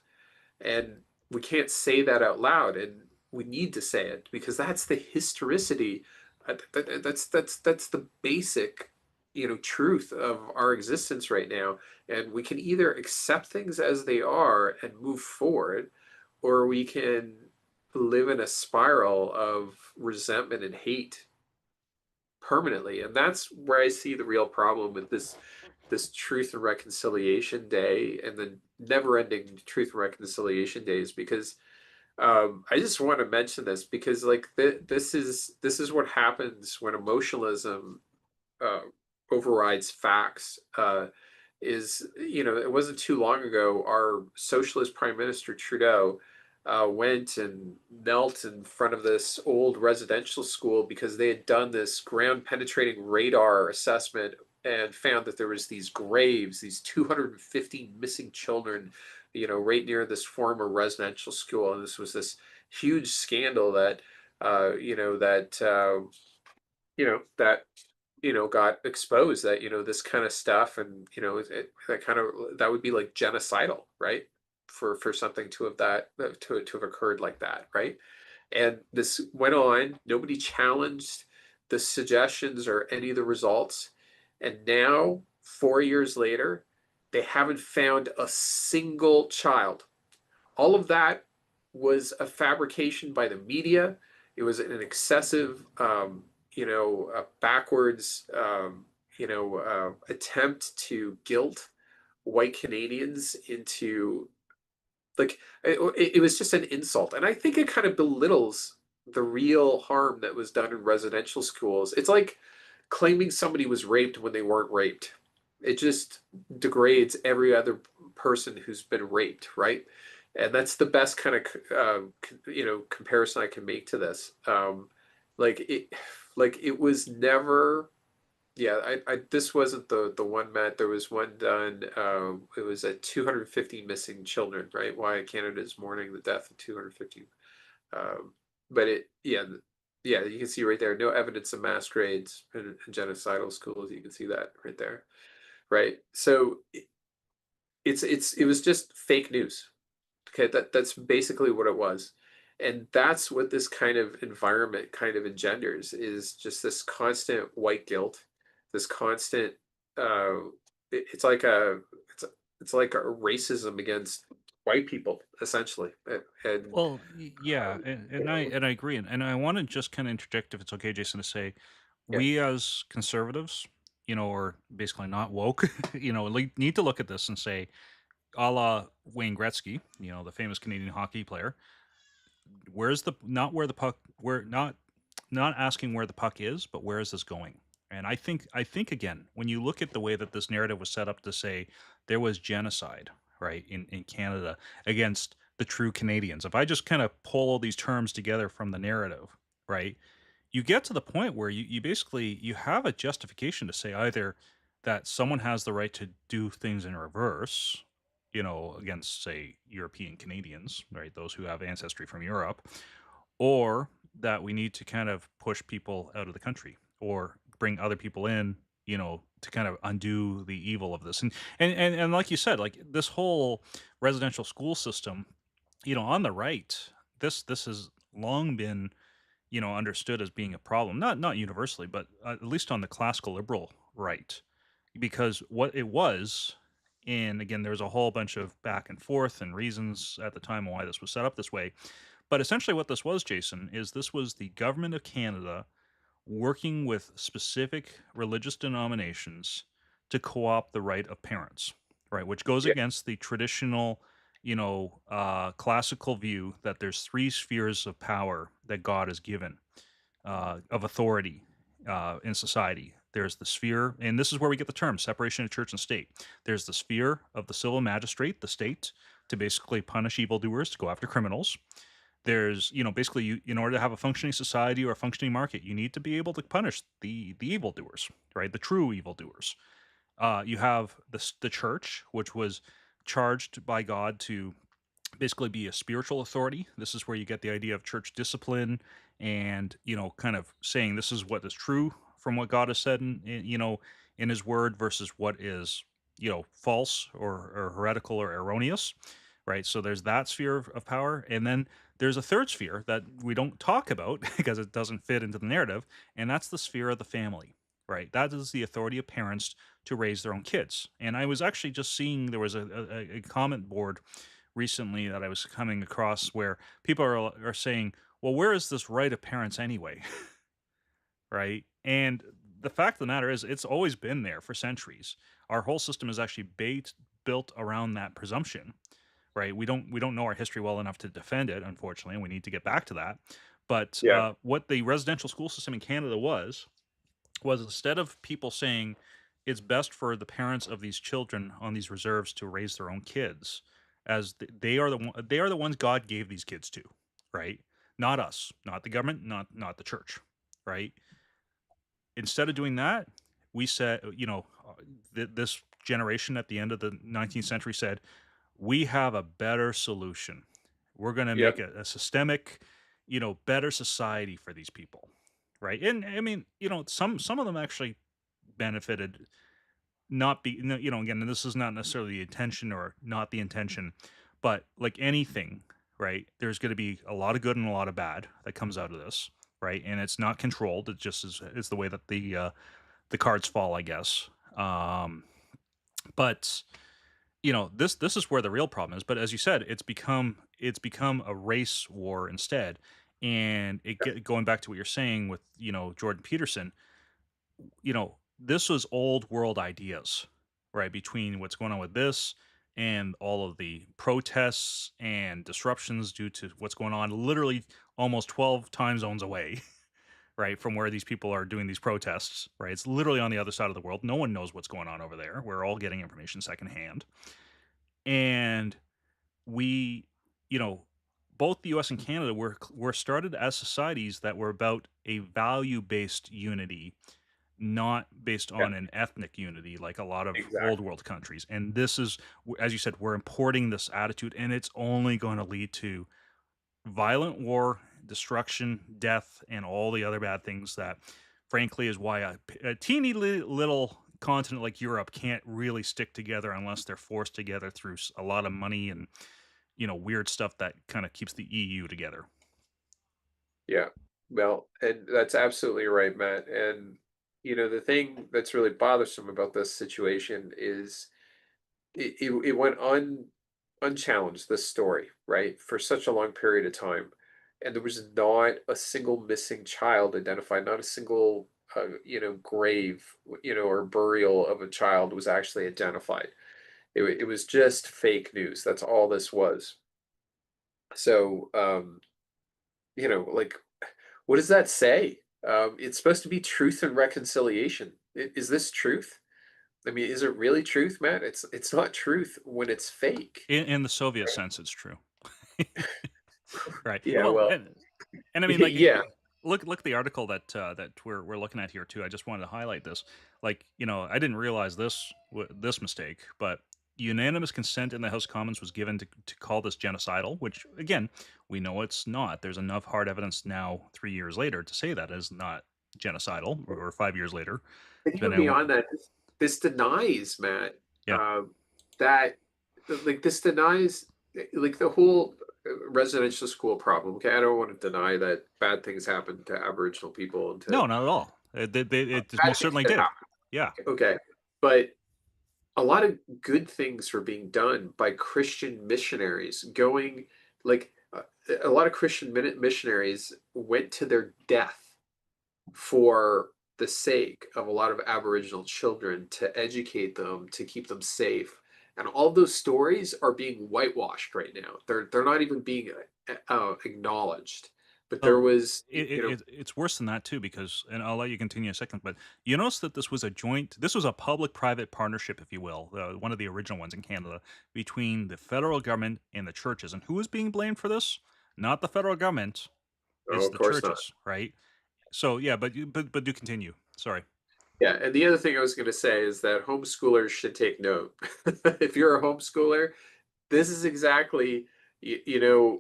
And we can't say that out loud, and we need to say it because that's the historicity. That's the basic, truth of our existence right now. And we can either accept things as they are and move forward, or we can live in a spiral of resentment and hate permanently. And that's where I see the real problem with this Truth and Reconciliation Day and the never-ending Truth and Reconciliation Days, because I just want to mention this because like this is what happens when emotionalism uh, overrides facts. It wasn't too long ago our socialist Prime Minister Trudeau went and knelt in front of this old residential school because they had done this ground penetrating radar assessment and found that there was these graves, these 250 missing children, right near this former residential school. And this was this huge scandal that, that got exposed, that, this kind of stuff, and, that would be like genocidal, right? for something to have to have occurred like that, right? And this went on. Nobody challenged the suggestions or any of the results. And now, 4 years later, they haven't found a single child. All of that was a fabrication by the media. It was an excessive, backwards, attempt to guilt white Canadians into like it was just an insult, and I think it kind of belittles the real harm that was done in residential schools. It's like claiming somebody was raped when they weren't raped. It just degrades every other person who's been raped, right? And that's the best kind of comparison I can make to this. Like it, like it was never. Yeah, I this wasn't the one, Matt. There was one done. It was at 250 missing children, right? Why Canada is mourning the death of 250. But yeah, you can see right there, no evidence of mass graves and genocidal schools. You can see that right there, right? So it was just fake news. Okay, that's basically what it was. And that's what this kind of environment kind of engenders is just this constant white guilt, this constant uh it's like it's like a racism against white people essentially. And Well, yeah, and I agree, and I want to just kind of interject, if it's okay, Jason, to say yeah, we as conservatives, or basically not woke, need to look at this and say, a la Wayne Gretzky, the famous Canadian hockey player, where's the not where the puck, where not asking where the puck is, but where is this going? And I think again, when you look at the way that this narrative was set up to say there was genocide, right, in Canada against the true Canadians. If I just kind of pull all these terms together from the narrative, right, you get to the point where you basically you have a justification to say either that someone has the right to do things in reverse, against say European Canadians, right, those who have ancestry from Europe, or that we need to kind of push people out of the country or bring other people in, to kind of undo the evil of this. And like you said, like this whole residential school system, on the right, this has long been, understood as being a problem, not universally, but at least on the classical liberal right, because what it was, and again, there's a whole bunch of back and forth and reasons at the time why this was set up this way, but essentially what this was, Jason, is this was the government of Canada working with specific religious denominations to co-opt the right of parents, right? Which goes yeah, against the traditional, classical view that there's three spheres of power that God has given, of authority, in society. There's the sphere, and this is where we get the term separation of church and state. There's the sphere of the civil magistrate, the state, to basically punish evildoers, to go after criminals. There's, basically, in order to have a functioning society or a functioning market, you need to be able to punish the evildoers, right? The true evildoers. You have the church, which was charged by God to basically be a spiritual authority. This is where you get the idea of church discipline and, kind of saying this is what is true from what God has said in his word versus what is, false or heretical or erroneous, right? So there's that sphere of power. And then there's a third sphere that we don't talk about because it doesn't fit into the narrative. And that's the sphere of the family, right? That is the authority of parents to raise their own kids. And I was actually just seeing there was a comment board recently that I was coming across where people are saying, "Well, where is this right of parents anyway?" Right? And the fact of the matter is, it's always been there for centuries. Our whole system is actually built around that presumption, right? We don't know our history well enough to defend it, unfortunately, and we need to get back to that. But yeah, what the residential school system in Canada was instead of people saying it's best for the parents of these children on these reserves to raise their own kids, as they are the ones God gave these kids to, right? Not us, not the government, not the church, right? Instead of doing that, we said, this generation at the end of the 19th century said, we have a better solution. We're going to make yep, a systemic, better society for these people, right? And I mean, some of them actually benefited, not be no, again, this is not necessarily the intention or not the intention, But like anything, right? There's going to be a lot of good and a lot of bad that comes out of this, right? And it's not controlled. It just is the way that the cards fall, I guess. Um, but this is where the real problem is. But as you said, it's become a race war instead. And going back to what you're saying with Jordan Peterson, this was old world ideas, right? Between what's going on with this and all of the protests and disruptions due to what's going on, literally almost 12 time zones away, right, from where these people are doing these protests, right? It's literally on the other side of the world. No one knows what's going on over there. We're all getting information secondhand. And we, you know, both the US and Canada were started as societies that were about a value based unity, not based Yeah, on an ethnic unity like a lot of old exactly. world countries. And this is, as you said, we're importing this attitude, and it's only going to lead to violent war, destruction, death, and all the other bad things that, frankly, is why a teeny little continent like Europe can't really stick together unless they're forced together through a lot of money and weird stuff that kind of keeps the EU together. Yeah. Well, and that's absolutely right, Matt. And the thing that's really bothersome about this situation is it went unchallenged, this story, right, for such a long period of time. And there was not a single missing child identified, not a single grave, or burial of a child was actually identified. It was just fake news. That's all this was. So, like, what does that say? It's supposed to be truth and reconciliation. Is this truth? I mean, is it really truth, Matt? It's not truth when it's fake. In the Soviet sense, it's true. Right. Yeah, Well, well, and I mean, like, yeah. look at the article that we're looking at here too. I just wanted to highlight this. Like, I didn't realize this mistake, but unanimous consent in the House of Commons was given to call this genocidal, which again, we know it's not. There's enough hard evidence now, 3 years later, to say that is not genocidal, or 5 years later, And even depending on what. beyond that, this denies, Matt, Yeah. uh, that like this denies like the whole residential school problem. Okay, I don't want to deny that bad things happen to Aboriginal people and No, to not at all. It bad most things certainly that did. happen. Yeah. Okay, but a lot of good things were being done by Christian missionaries going like a lot of Christian missionaries went to their death for the sake of a lot of Aboriginal children to educate them, to keep them safe. And all those stories are being whitewashed right now. They're not even being acknowledged. But there Well, was, it's worse than that too, because, and I'll let you continue in a second, but you notice that this was a public-private partnership, if you will, one of the original ones in Canada, between the federal government and the churches. And who is being blamed for this? Not the federal government, oh, it's of the course not. churches, right? So yeah, but do continue. Sorry. Yeah, and the other thing I was going to say is that homeschoolers should take note. If you're a homeschooler, this is exactly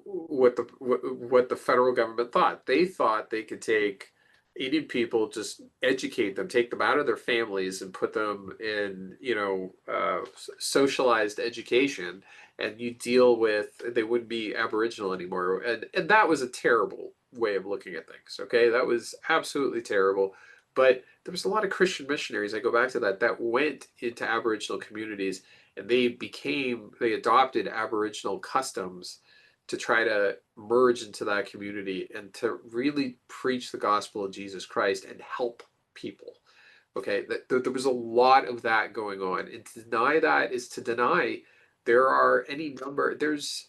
what the federal government thought. They thought they could take Indian people, just educate them, take them out of their families, and put them in socialized education, and you deal with they wouldn't be Aboriginal anymore. And that was a terrible way of looking at things. Okay, that was absolutely terrible. But there was a lot of Christian missionaries. I go back to that went into Aboriginal communities, and they adopted Aboriginal customs to try to merge into that community and to really preach the gospel of Jesus Christ and help people. Okay, there was a lot of that going on, and to deny that is to deny there are any number. There's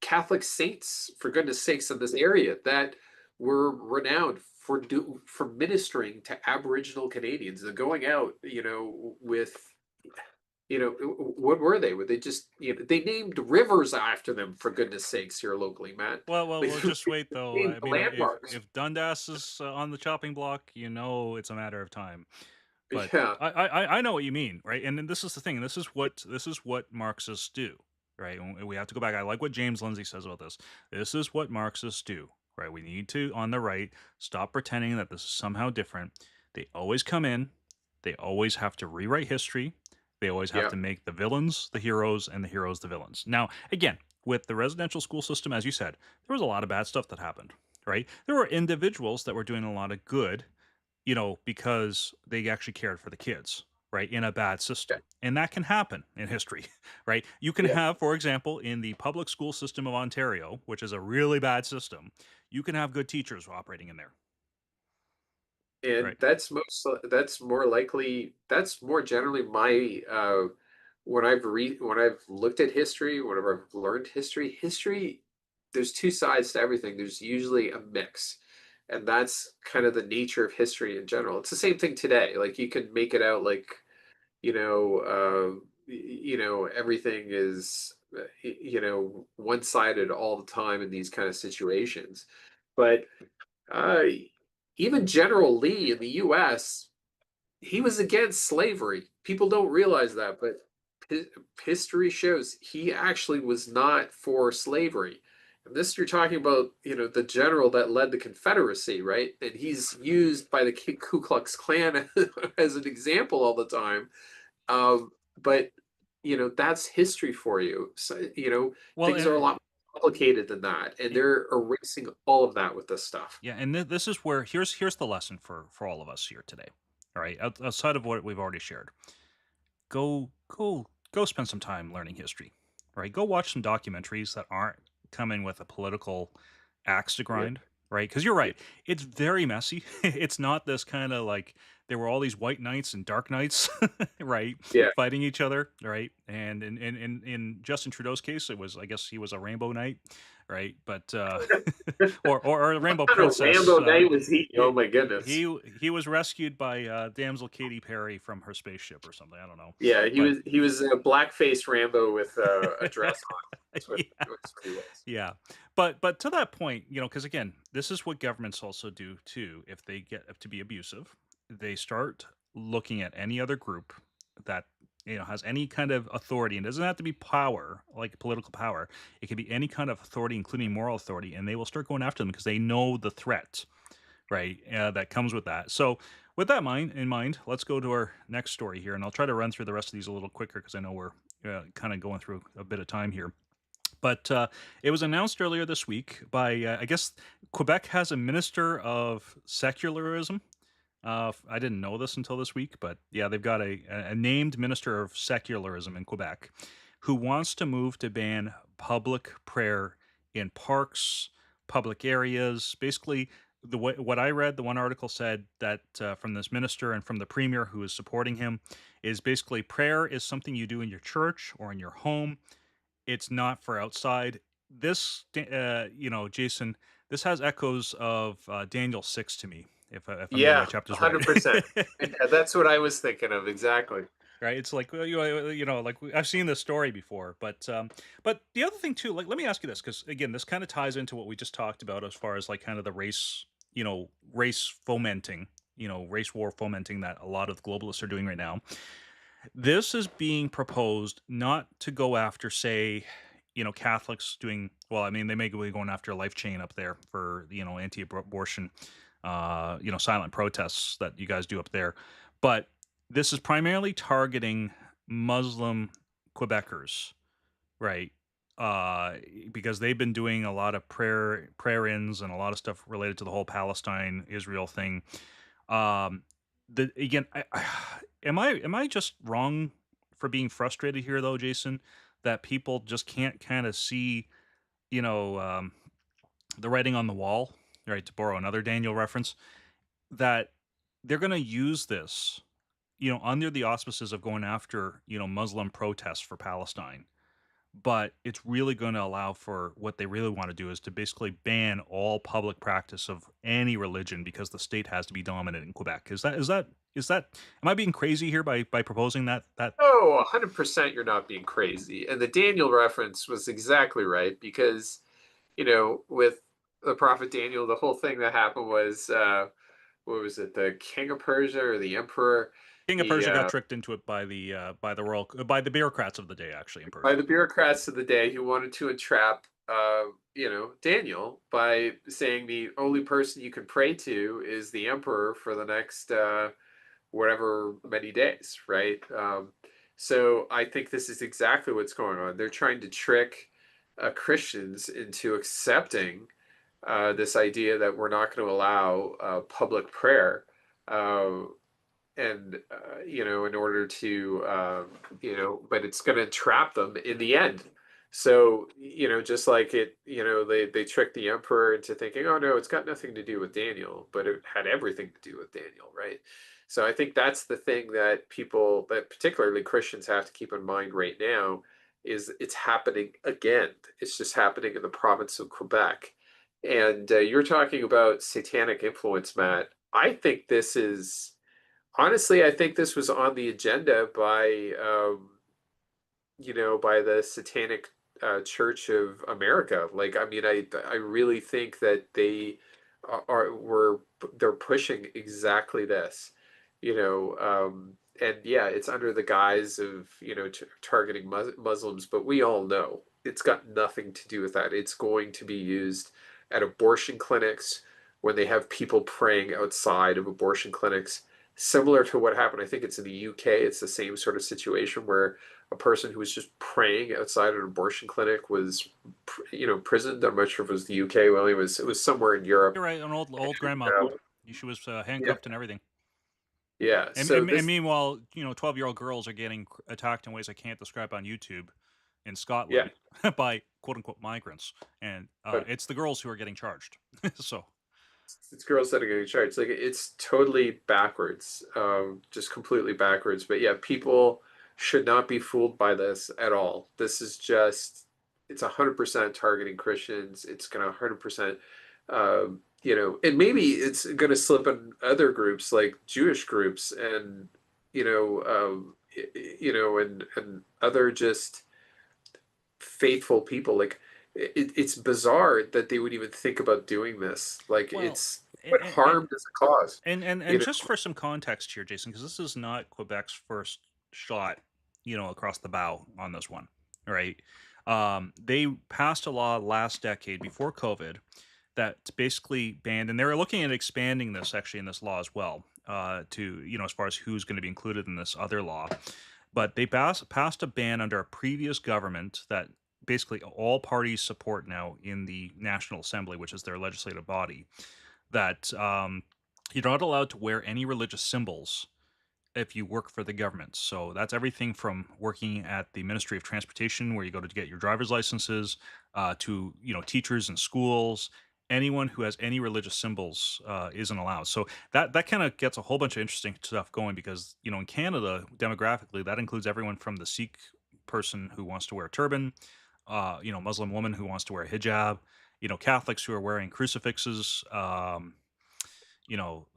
Catholic saints, for goodness sakes, in this area that were renowned for ministering to Aboriginal Canadians. They're going out, with what were they? Were they just they named rivers after them, for goodness sakes, here locally, Matt? Well, Like just wait though. named I mean, landmarks. if Dundas is on the chopping block, it's a matter of time. But Yeah. I know what you mean, right? And then this is the thing. This is what Marxists do, right? And we have to go back. I like what James Lindsay says about this. This is what Marxists do, right? We need to, on the right, stop pretending that this is somehow different. They always come in. They always have to rewrite history. They always have Yeah. to make the villains the heroes and the heroes the villains. Now, again, with the residential school system, as you said, there was a lot of bad stuff that happened, right? There were individuals that were doing a lot of good, because they actually cared for the kids, right? In a bad Yeah. system. And that can happen in history, right? You can Yeah. have, for example, in the public school system of Ontario, which is a really bad system, you can have good teachers operating in there, And right? that's more likely, that's more generally my when I've looked at history, whenever I've learned history, there's two sides to everything. There's usually a mix. And that's kind of the nature of history in general. It's the same thing today. Like you can make it out like, everything is one-sided all the time in these kind of situations. But uh, even General Lee in the U.S., he was against slavery. People don't realize that, but hi- history shows he actually was not for slavery. And this, you're talking about, the general that led the Confederacy, right? And he's used by the Ku Klux Klan as an example all the time. But that's history for you. So, Well, things are a and lot more complicated than that, and it, they're erasing all of that with this stuff. yeah, and this is where here's the lesson for all of us here today. All right, outside of what we've already shared, go spend some time learning history, right? Go watch some documentaries that aren't coming with a political axe to Yeah, grind, right? Because you're yeah, right, it's very messy. It's not this kind of like there were all these white knights and dark knights, right, yeah. fighting each other, right? And in Justin Trudeau's case, it was, I guess, he was a rainbow knight, right? But or a rainbow What kind of princess. Rambo night was he? Oh my goodness. He was rescued by damsel Katy Perry from her spaceship or something. I don't know, Yeah, he but was he was a blackface Rambo with a dress on. yeah, That's what he was. yeah. But to that point, because again, this is what governments also do too. If they get to be abusive, they start looking at any other group that has any kind of authority, and it doesn't have to be power, like political power. It can be any kind of authority, including moral authority, and they will start going after them because they know the threat, right? That comes with that. So, with that in mind, let's go to our next story here, and I'll try to run through the rest of these a little quicker because I know we're kind of going through a bit of time here. But it was announced earlier this week by, I guess, Quebec has a minister of secularism. I didn't know this until this week, but yeah, they've got a named minister of secularism in Quebec who wants to move to ban public prayer in parks, public areas. Basically, what I read, the one article said that from this minister and from the premier who is supporting him is basically prayer is something you do in your church or in your home. It's not for outside. This, Jason, this has echoes of Daniel 6 to me, if I'm getting my Yeah, chapters right. 100%. Yeah, that's what I was thinking of exactly. Right? It's like, well, like I've seen this story before, but the other thing too, like, let me ask you this, because again, this kind of ties into what we just talked about as far as like kind of the race fomenting, race war fomenting that a lot of globalists are doing right now. This is being proposed not to go after, say, Catholics doing well. I mean, they may be going after Life Chain up there for anti-abortion, silent protests that you guys do up there, but this is primarily targeting Muslim Quebecers, right? Uh, because they've been doing a lot of prayer-ins and a lot of stuff related to the whole Palestine Israel thing. um, the again, am I just wrong for being frustrated here though, Jason, that people just can't kind of see, you know, um, the writing on the wall, right? To borrow another Daniel reference, that they're going to use this, under the auspices of going after, Muslim protests for Palestine, but it's really going to allow for what they really want to do is to basically ban all public practice of any religion because the state has to be dominant in Quebec. Is that am I being crazy here by proposing that? Oh, 100% you're not being crazy. And the Daniel reference was exactly right because, with the prophet Daniel, the whole thing that happened was what was it, the king of Persia or the emperor? King of He Persia got tricked into it by the bureaucrats of the day, actually, in By Persia. the bureaucrats of the day, he wanted to entrap Daniel by saying the only person you can pray to is the emperor for the next whatever many days, right? So I think this is exactly what's going on. They're trying to trick Christians into accepting this idea that we're not going to allow public prayer. Uh, and in order to but it's going to trap them in the end. So just like they tricked the emperor into thinking, oh no, it's got nothing to do with Daniel, but it had everything to do with Daniel, right? So I think that's the thing that people, that particularly Christians, have to keep in mind right now, is it's happening again. It's just happening in the province of Quebec. And you're talking about satanic influence, Matt. I think this is Honestly, I think this was on the agenda by the Satanic Church of America. Like, I mean, I really think that they're pushing exactly this, and yeah, it's under the guise of targeting Muslims, but we all know it's got nothing to do with that. It's going to be used at abortion clinics when they have people praying outside of abortion clinics, similar to what happened. I think it's in the UK. It's the same sort of situation where a person who was just praying outside an abortion clinic was, prisoned. I'm not sure if it was the UK. Well, it was somewhere in Europe. You're right, an old grandma. And, She was yeah, handcuffed and everything. yeah. So And this, meanwhile, 12-year-old girls are getting attacked in ways I can't describe on YouTube in yeah, Scotland by quote unquote migrants, and but it's the girls who are getting charged. So, it's girls that are getting charged. Like it's totally backwards, just completely backwards. But yeah, people should not be fooled by this at all. This is just it's 100% targeting Christians. It's gonna 100%, and maybe it's gonna slip in other groups like Jewish groups and and other just faithful people. Like it's bizarre that they would even think about doing this. Like well, it's what and harm does it cause? and You know, just for some context here, Jason, because this is not Quebec's first shot, across the bow on this one, right? They passed a law last decade before COVID that basically banned, and they were looking at expanding this actually in this law as well, to as far as who's going to be included in this other law. But they passed a ban under a previous government that basically all parties support now in the National Assembly, which is their legislative body, that you're not allowed to wear any religious symbols if you work for the government. So that's everything from working at the Ministry of Transportation, where you go to get your driver's licenses, to teachers in schools. Anyone who has any religious symbols isn't allowed. So that kind of gets a whole bunch of interesting stuff going because in Canada demographically that includes everyone from the Sikh person who wants to wear a turban, Muslim woman who wants to wear a hijab, Catholics who are wearing crucifixes.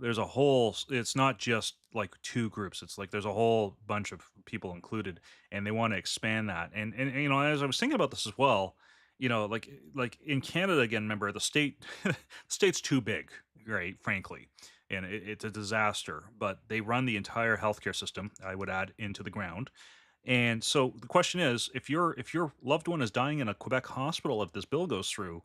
There's a whole it's not just like two groups, it's like there's a whole bunch of people included, and they want to expand that. And as I was thinking about this as well, like in Canada again, remember the state's too big, right, frankly, and it's a disaster, but they run the entire healthcare system, I would add, into the ground. And so the question is, if your loved one is dying in a Quebec hospital, if this bill goes through,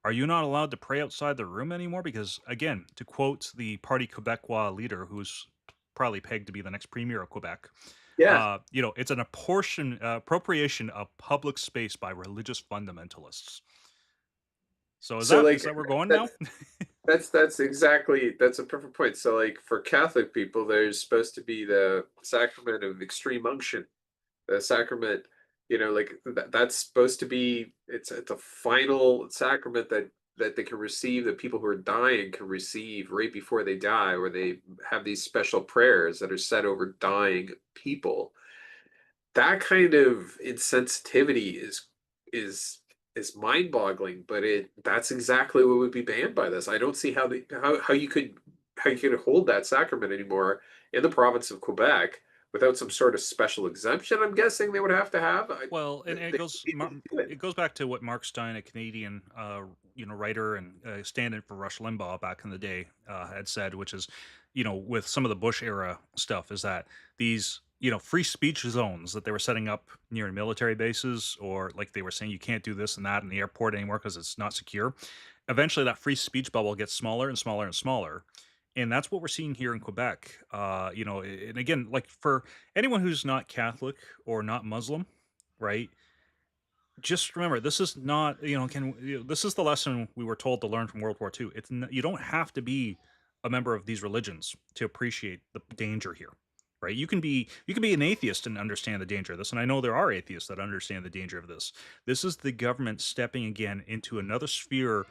are you not allowed to pray outside the room anymore? Because again, to quote the Parti Quebecois leader, who's probably pegged to be the next premier of Quebec, yeah. it's an appropriation of public space by religious fundamentalists. So is So that like is that where we're going now? that's that's a perfect point. So like for Catholic people, there's supposed to be the sacrament of extreme unction, the sacrament, like that's supposed to be it's a final sacrament that they can receive, that people who are dying can receive right before they die, where they have these special prayers that are said over dying people. That kind of insensitivity is is mind-boggling, but that's exactly what would be banned by this. I don't see how you could hold that sacrament anymore in the province of Quebec without some sort of special exemption. I'm guessing they would have to have. Well, and They do it. it goes back to what Mark Stein, a Canadian writer and stand-in for Rush Limbaugh back in the day, had said, which is, with some of the Bush era stuff, is that these free speech zones that they were setting up near military bases, or like they were saying you can't do this and that in the airport anymore because it's not secure. Eventually, that free speech bubble gets smaller and smaller and smaller, And that's what we're seeing here in Quebec. And again, like for anyone who's not Catholic or not Muslim, right? Just remember, this is not, this is the lesson we were told to learn from World War II. You don't have to be a member of these religions to appreciate the danger here, right? You can be an atheist and understand the danger of this, and I know there are atheists that understand the danger of this. This is the government stepping again into another sphere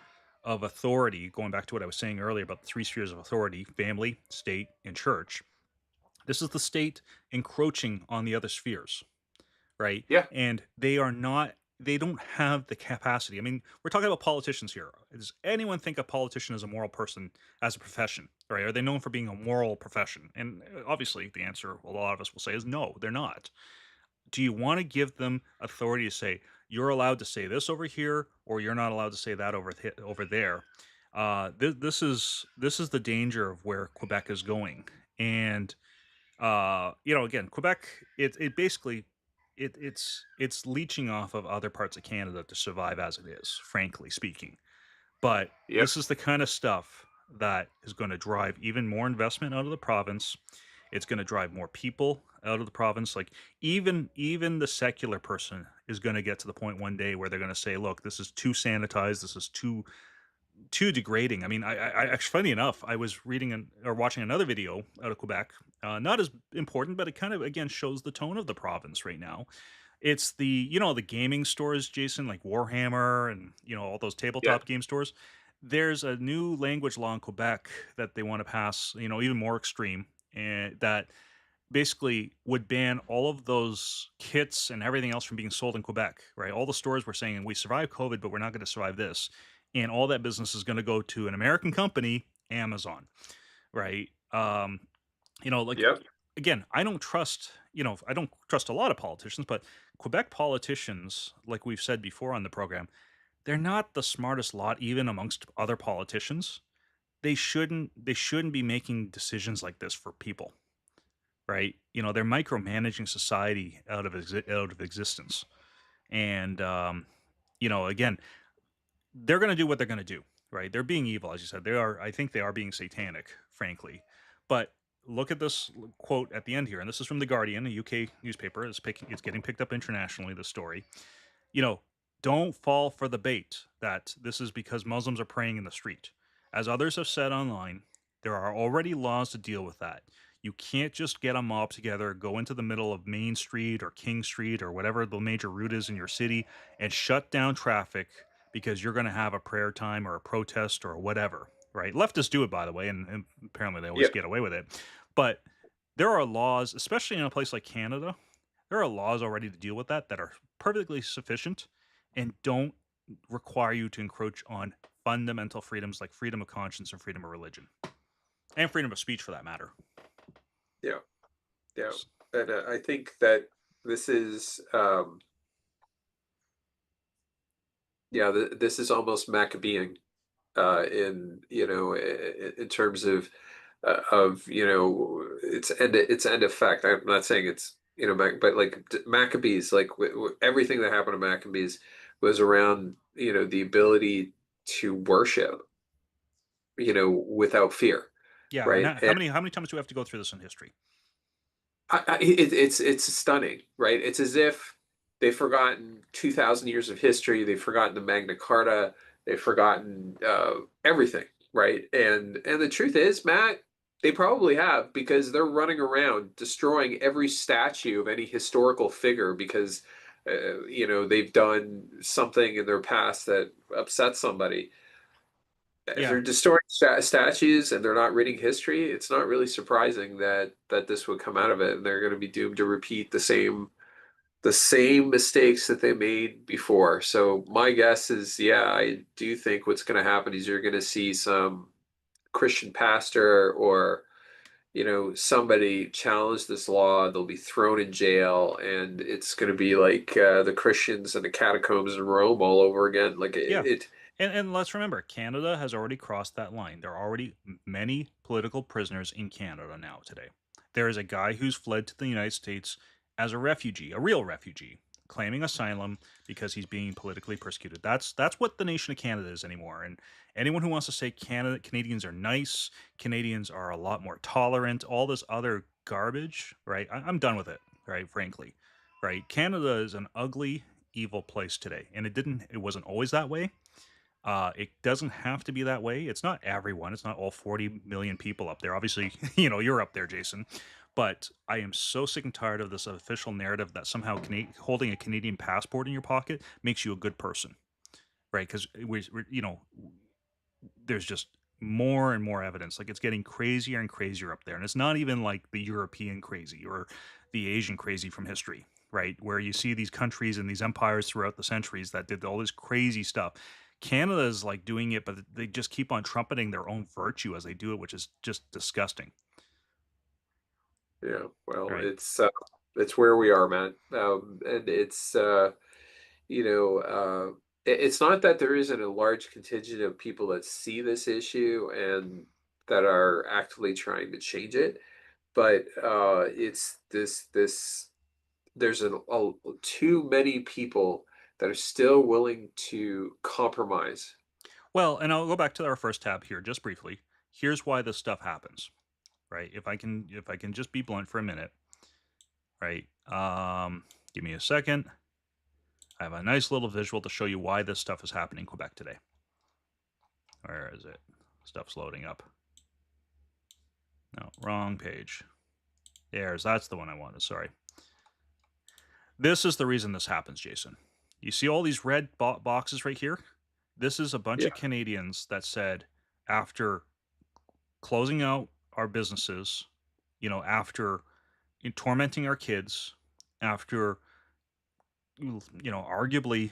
of authority, going back to what I was saying earlier about the three spheres of authority: family, state, and church. This is the state encroaching on the other spheres, right? Yeah, And they don't have the capacity. I mean, we're talking about politicians here. Does anyone think a politician is a moral person as a profession, right? Are they known for being a moral profession? And obviously, the answer a lot of us will say is no, they're not. Do you want to give them authority to say you're allowed to say this over here, or you're not allowed to say that over there? This is the danger of where Quebec is going, and again, Quebec, it basically it's leeching off of other parts of Canada to survive as it is, frankly speaking. But yep, this is the kind of stuff that is going to drive even more investment out of the province. It's going to drive more people out of the province. Like even the secular person is going to get to the point one day where they're going to say, "Look, this is too sanitized. This is too degrading." I mean, actually, funny enough, I was or watching another video out of Quebec. Not as important, but it kind of again shows the tone of the province right now. It's the gaming stores, Jason, like Warhammer and all those yeah, tabletop game stores. There's a new language law in Quebec that they want to pass, even more extreme, and that basically would ban all of those kits and everything else from being sold in Quebec, right? All the stores were saying, we survived COVID, but we're not going to survive this. And all that business is going to go to an American company, Amazon, right? Like, yep, again, I don't trust a lot of politicians, but Quebec politicians, like we've said before on the program, they're not the smartest lot, even amongst other politicians. They shouldn't be making decisions like this for people, right? They're micromanaging society out of existence, and again, they're going to do what they're going to do, right? They're being evil, as you said. They are. I think they are being satanic, frankly. But look at this quote at the end here, and this is from the Guardian, a UK newspaper. It's getting picked up internationally. The story, you know, don't fall for the bait that this is because Muslims are praying in the street. As others have said online, there are already laws to deal with that. You can't just get a mob together, go into the middle of Main Street or King Street or whatever the major route is in your city and shut down traffic because you're going to have a prayer time or a protest or whatever, right? Leftists do it, by the way, and apparently they always yep, get away with it. But there are laws, especially in a place like Canada, there are laws already to deal with that are perfectly sufficient and don't require you to encroach on fundamental freedoms like freedom of conscience or freedom of religion and freedom of speech for that matter. yeah, yeah. And I think that this is, yeah, this is almost Maccabean, in in terms of its end effect. I'm not saying it's but like Maccabees, like everything that happened to Maccabees was around the ability to worship without fear, Yeah, and right? how many times do we have to go through this in history? It's stunning, right? It's as if they've forgotten 2,000 years of history. They've forgotten the Magna Carta. They've forgotten everything, right? And the truth is, Matt, they probably have because they're running around destroying every statue of any historical figure because they've done something in their past that upset somebody. If Yeah, they're destroying statues and they're not reading history, it's not really surprising that this would come out of it, and they're going to be doomed to repeat the same mistakes that they made before. So my guess is, yeah, I do think what's going to happen is you're going to see some Christian pastor or somebody challenge this law. They'll be thrown in jail, and it's going to be like the Christians and the catacombs in Rome all over again. Like yeah. it And let's remember, Canada has already crossed that line. There are already many political prisoners in Canada now today. There is a guy who's fled to the United States as a refugee, a real refugee, claiming asylum because he's being politically persecuted. That's what the nation of Canada is anymore. And anyone who wants to say Canadians are nice, Canadians are a lot more tolerant, all this other garbage, right? I'm done with it, right? Frankly, right? Canada is an ugly, evil place today, and it wasn't always that way. It doesn't have to be that way. It's not everyone. It's not all 40 million people up there. Obviously, you're up there, Jason. But I am so sick and tired of this official narrative that somehow holding a Canadian passport in your pocket makes you a good person, right? Because there's just more and more evidence. Like it's getting crazier and crazier up there, and it's not even like the European crazy or the Asian crazy from history, right? Where you see these countries and these empires throughout the centuries that did all this crazy stuff. Canada is like doing it, but they just keep on trumpeting their own virtue as they do it, which is just disgusting, Yeah, well, right? it's where we are, man. And it's it's not that there isn't a large contingent of people that see this issue and that are actively trying to change it, but it's this there's too many people that are still willing to compromise. Well, and I'll go back to our first tab here just briefly. Here's why this stuff happens, right? If I can just be blunt for a minute, right? Give me a second. I have a nice little visual to show you why this stuff is happening in Quebec today. Where is it? Stuff's loading up. No, wrong page. That's the one I wanted. Sorry. This is the reason this happens, Jason. You see all these red boxes right here? This is a bunch Yeah, of Canadians that said, after closing out our businesses, after tormenting our kids, after, arguably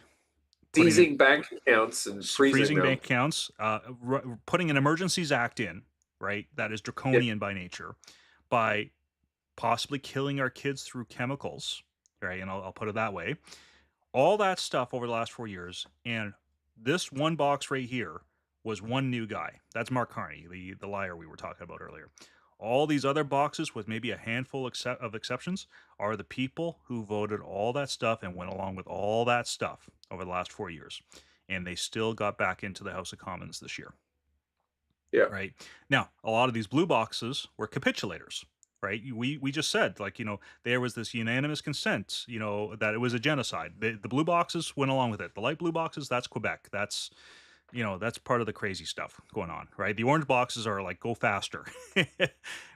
putting in seizing bank accounts and freezing freezing them. bank accounts, putting an Emergencies Act in, right? That is Yeah, draconian by nature, by possibly killing our kids through chemicals, right? And I'll put it that way. All that stuff over the last 4 years, and this one box right here was one new guy. That's Mark Carney, the liar we were talking about earlier. All these other boxes, with maybe a handful of exceptions, are the people who voted all that stuff and went along with all that stuff over the last 4 years. And they still got back into the House of Commons this year, yeah, right? Now, a lot of these blue boxes were capitulators, right? We just said, like, there was this unanimous consent, that it was a genocide. The blue boxes went along with it. The light blue boxes, that's Quebec. That's part of the crazy stuff going on, right? The orange boxes are like, go faster,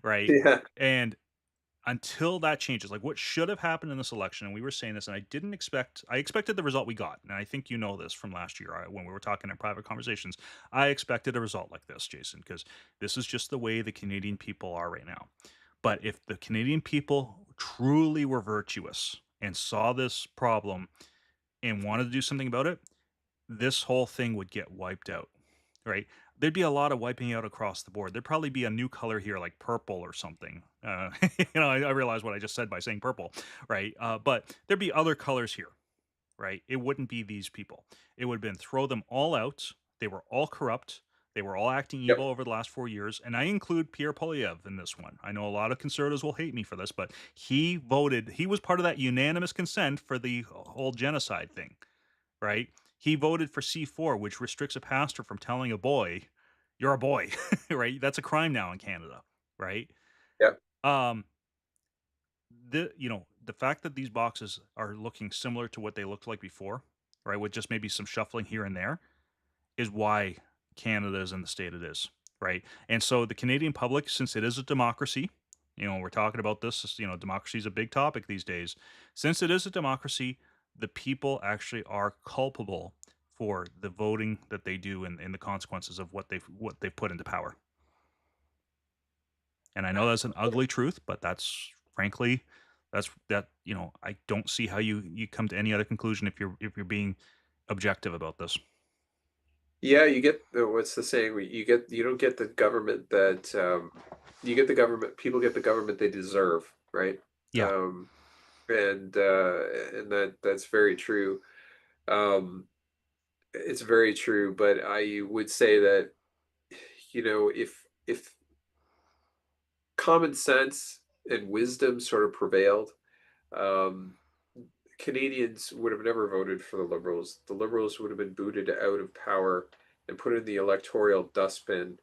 right? yeah, And until that changes, like what should have happened in this election, and we were saying this, and I expected the result we got, and I think you know this from last year, when we were talking in private conversations. I expected a result like this, Jason, because this is just the way the Canadian people are right now. But if the Canadian people truly were virtuous and saw this problem and wanted to do something about it, this whole thing would get wiped out, right? There'd be a lot of wiping out across the board. There'd probably be a new color here, like purple or something. I realize what I just said by saying purple, right? But there'd be other colors here, right? It wouldn't be these people. It would have been throw them all out. They were all corrupt. They were all acting yep, evil over the last 4 years. And I include Pierre Polyev in this one. I know a lot of conservatives will hate me for this, but he was part of that unanimous consent for the whole genocide thing, right? He voted for C4, which restricts a pastor from telling a boy, "You're a boy," right? That's a crime now in Canada, right? yep, Um, the fact that these boxes are looking similar to what they looked like before, right, with just maybe some shuffling here and there, is why Canada is in the state it is, right? And so the Canadian public, since it is a democracy, we're talking about this, democracy is a big topic these days. Since it is a democracy, the people actually are culpable for the voting that they do and the consequences of what they've put into power. And I know that's an ugly truth, but that's frankly I don't see how you come to any other conclusion if you're being objective about this. yeah. You get what's the saying? You don't get the government that you get the government. People get the government they deserve, right? Yeah. Um, and that's very true. Um, it's very true. But I would say that if common sense and wisdom sort of prevailed, um, Canadians would have never voted for the Liberals. The Liberals would have been booted out of power and put in the electoral dustbin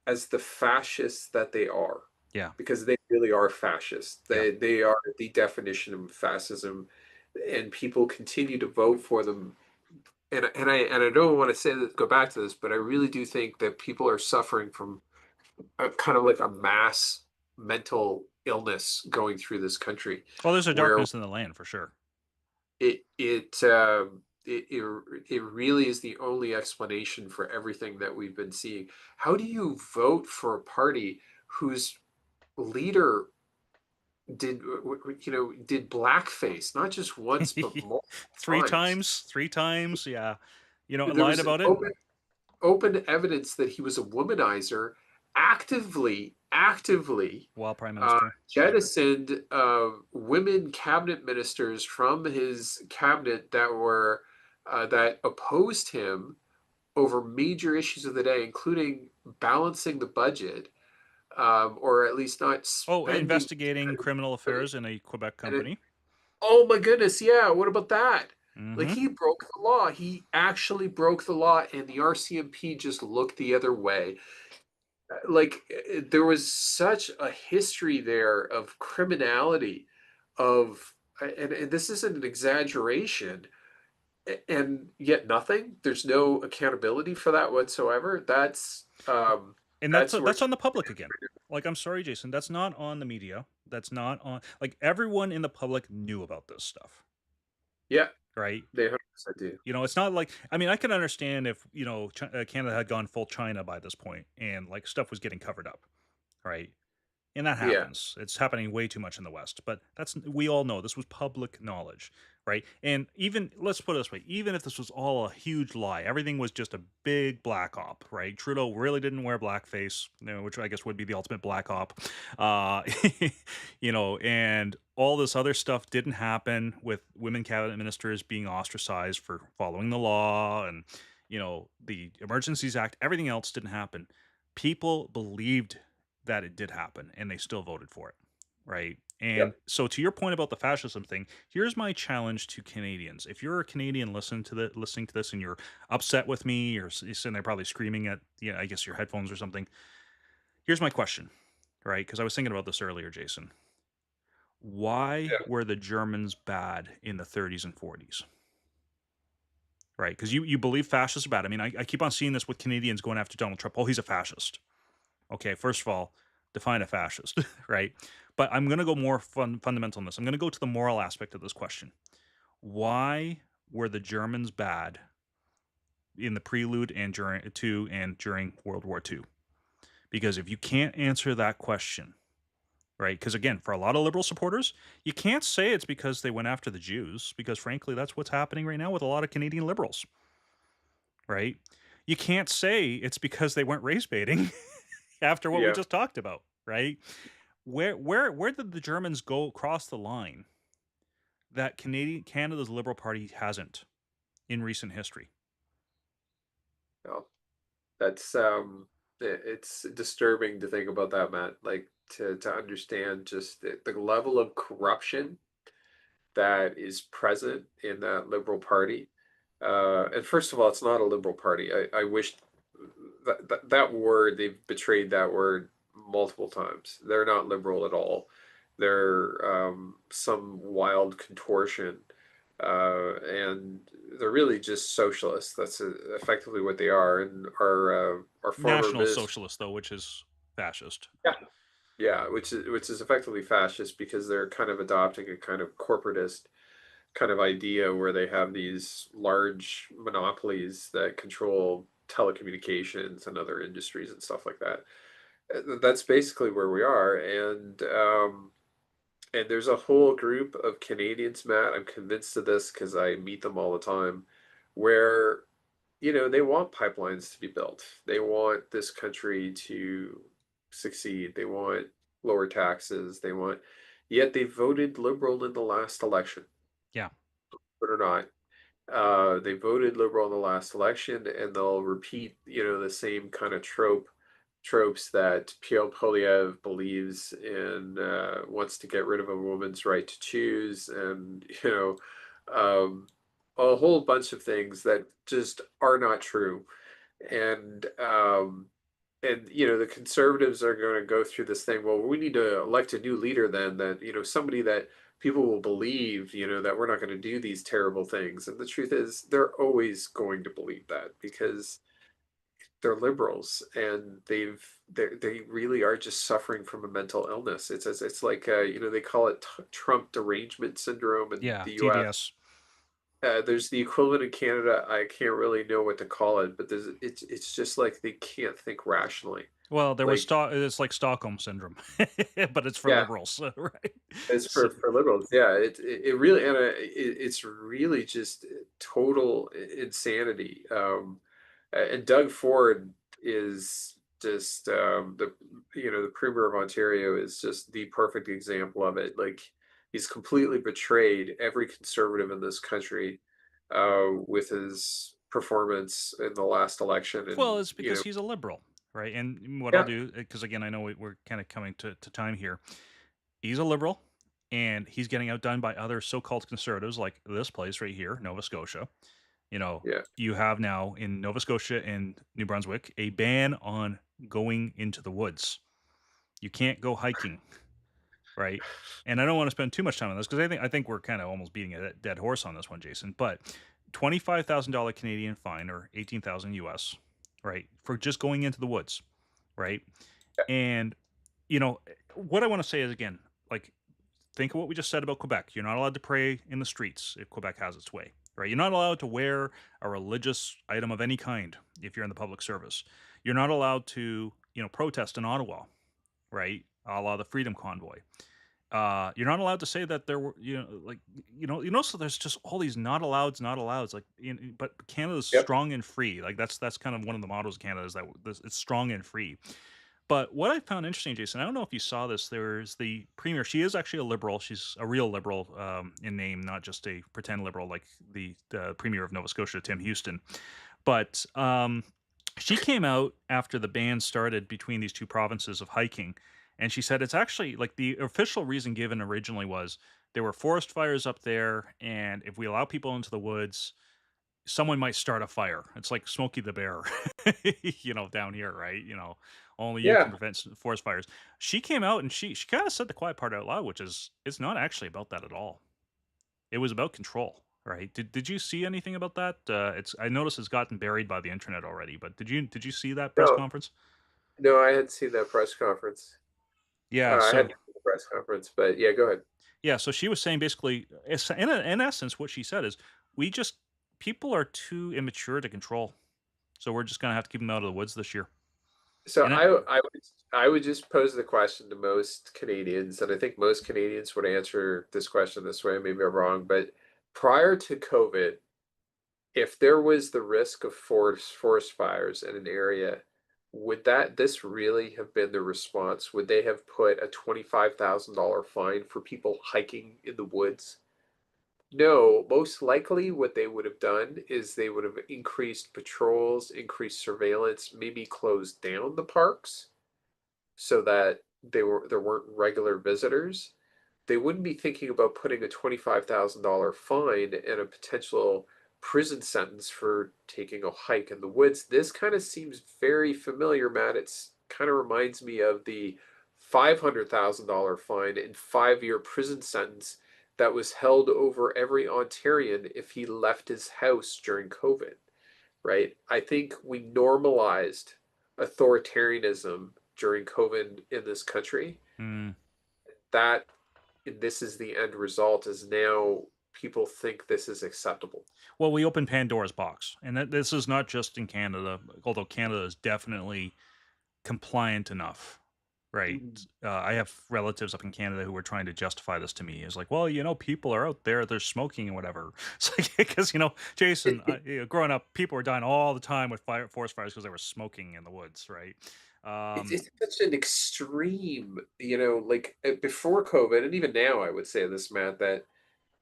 as the fascists that they are, Yeah. because they really are fascists. Yeah. They are the definition of fascism, and people continue to vote for them. And I don't want to say that, go back to this, but I really do think that people are suffering from a kind of like a mass mental illness going through this country, Well, there's a where darkness in the land for sure. it really is the only explanation for everything that we've been seeing. How do you vote for a party whose leader did blackface, not just once but multiple Three times? times, three times. Yeah. You know, There lied was about it open evidence that he was a womanizer, actively while prime minister. jettisoned women cabinet ministers from his cabinet that opposed him over major issues of the day, including balancing the budget, or at least not Oh, spending. investigating criminal affairs in a Quebec And it, company. oh my goodness, yeah, what about that? Like, Mm-hmm. he broke the law. He actually broke the law, and the RCMP just looked the other way. Like, there was such a history there of criminality, and this isn't an exaggeration, and yet nothing. There's no accountability for that whatsoever. And That's where that's on the public again. Like, I'm sorry, Jason, that's not on the media. That's not on, like, everyone in the public knew about this stuff, yeah, right? they 100% do. You know, it's not like, I mean, I can understand if, you know, Canada had gone full China by this point and like stuff was getting covered up, right? And that Yeah, happens. It's happening way too much in the West, but that's, we all know this was public knowledge, right? And even, let's put it this way, even if this was all a huge lie, everything was just a big black op, right? Trudeau really didn't wear blackface, you know, which I guess would be the ultimate black op. Uh, you know, and all this other stuff didn't happen with women cabinet ministers being ostracized for following the law, and you know, the Emergencies Act, everything else didn't happen. People believed that it did happen and they still voted for it, right? And yep, so, to your point about the fascism thing, here's my challenge to Canadians. If you're a Canadian listening to this and you're upset with me, you're sitting there probably screaming at, yeah, I guess your headphones or something. Here's my question, right? Because I was thinking about this earlier, Jason. Why yeah. were the Germans bad in the 30s and 40s? Right? Because you believe fascists are bad. I mean, I keep on seeing this with Canadians going after Donald Trump. Oh, he's a fascist. Okay, first of all, define a fascist, right? But I'm going to go more fundamental in this. I'm going to go to the moral aspect of this question. Why were the Germans bad in the prelude and during World War II? Because if you can't answer that question, right? Because again, for a lot of liberal supporters, you can't say it's because they went after the Jews, because frankly, that's what's happening right now with a lot of Canadian liberals, right? You can't say it's because they went race baiting after what we Yeah. just talked about, right? Where did the Germans go cross the line that Canada's Liberal Party hasn't in recent history? Well, that's it's disturbing to think about that, Matt. Like, to understand just the level of corruption that is present in that Liberal Party. And first of all, it's not a Liberal Party. I wish that word, they've betrayed that word multiple times. They're not liberal at all. They're some wild contortion, and they're really just socialists. That's effectively what they are. And our former National minister, Socialist, though, which is fascist. yeah, yeah, which is effectively fascist, because they're kind of adopting a kind of corporatist kind of idea where they have these large monopolies that control telecommunications and other industries and stuff like that. That's basically where we are, and there's a whole group of Canadians, Matt. I'm convinced of this because I meet them all the time, where they want pipelines to be built. They want this country to succeed. They want lower taxes. Yet they voted liberal in the last election, Yeah. but or not. They voted liberal in the last election, and they'll repeat, the same kind of trope tropes that Pierre Polyev believes in, wants to get rid of a woman's right to choose, and um, a whole bunch of things that just are not true. And the conservatives are going to go through this thing. Well, we need to elect a new leader then, that somebody that people will believe, that we're not going to do these terrible things. And the truth is, they're always going to believe that because they're liberals, and they really are just suffering from a mental illness. It's like, they call it Trump derangement syndrome in Yeah, the U.S. TDS. There's the equivalent in Canada. I can't really know what to call it, but it's just like they can't think rationally. Well, there was Like, It's like Stockholm syndrome, but it's for yeah, liberals, right? it's So, for liberals. Yeah, it really, and it's really just total insanity. And Doug Ford is just, the Premier of Ontario is just the perfect example of it. Like, he's completely betrayed every conservative in this country with his performance in the last election, well, and it's because he's a liberal, right? And what I'll yeah, do, because again, I know we're kind of coming to time here. He's a liberal, and he's getting outdone by other so-called conservatives, like this place right here, Nova Scotia. yeah, You have now in Nova Scotia and New Brunswick a ban on going into the woods. You can't go hiking, right? And I don't want to spend too much time on this because I think we're kind of almost beating a dead horse on this one, Jason. But $25,000 Canadian fine, or 18,000 US, right, for just going into the woods, right? yeah, And what I want to say is, again, like, think of what we just said about Quebec. You're not allowed to pray in the streets if Quebec has its way, right? You're not allowed to wear a religious item of any kind if you're in the public service. You're not allowed to, protest in Ottawa, right? A la the Freedom Convoy. You're not allowed to say that there were, so there's just all these not allows, like, but Canada's yep, strong and free. Like that's kind of one of the mottos of Canada, is that it's strong and free. But what I found interesting, Jason, I don't know if you saw this. There's the premier. She is actually a liberal. She's a real liberal, in name, not just a pretend liberal like the premier of Nova Scotia, Tim Houston. But she came out after the ban started between these two provinces of hiking, and she said it's actually, like, the official reason given originally was there were forest fires up there, and if we allow people into the woods, someone might start a fire. It's like Smokey the Bear, down here, right? Only you can yeah. prevent forest fires. She came out and she kind of said the quiet part out loud, which is it's not actually about that at all. It was about control, right? Did you see anything about that? It's I noticed it's gotten buried by the internet already, but did you see that press No, conference? no, I hadn't seen that press conference. Yeah, I had so the press conference, but yeah, go ahead. yeah, so she was saying basically, in essence, what she said is, we just people are too immature to control, so we're just gonna have to keep them out of the woods this year. So And I would just pose the question to most Canadians, and I think most Canadians would answer this question this way. Maybe I'm wrong, but prior to COVID, if there was the risk of forest fires in an area, would this really have been the response? Would they have put a $25,000 fine for people hiking in the woods? No, most likely what they would have done is they would have increased patrols, increased surveillance, maybe closed down the parks so that there weren't regular visitors. They wouldn't be thinking about putting a $25,000 fine and a potential prison sentence for taking a hike in the woods. This kind of seems very familiar, Matt. It's kind of reminds me of the $500,000 fine and 5-year prison sentence that was held over every Ontarian if he left his house during COVID, right? I think we normalized authoritarianism during COVID in this country. mm, That this is the end result, is now people think this is acceptable. well, we opened Pandora's box, and this is not just in Canada, although Canada is definitely compliant enough, right? Mhm. I have relatives up in Canada who were trying to justify this to me. It's like, well, people are out there, they're smoking and whatever. It's like, because, Jason, growing up, people were dying all the time with forest fires because they were smoking in the woods, right? It's Um, it's such an extreme, like, before COVID, and even now, I would say this, Matt, that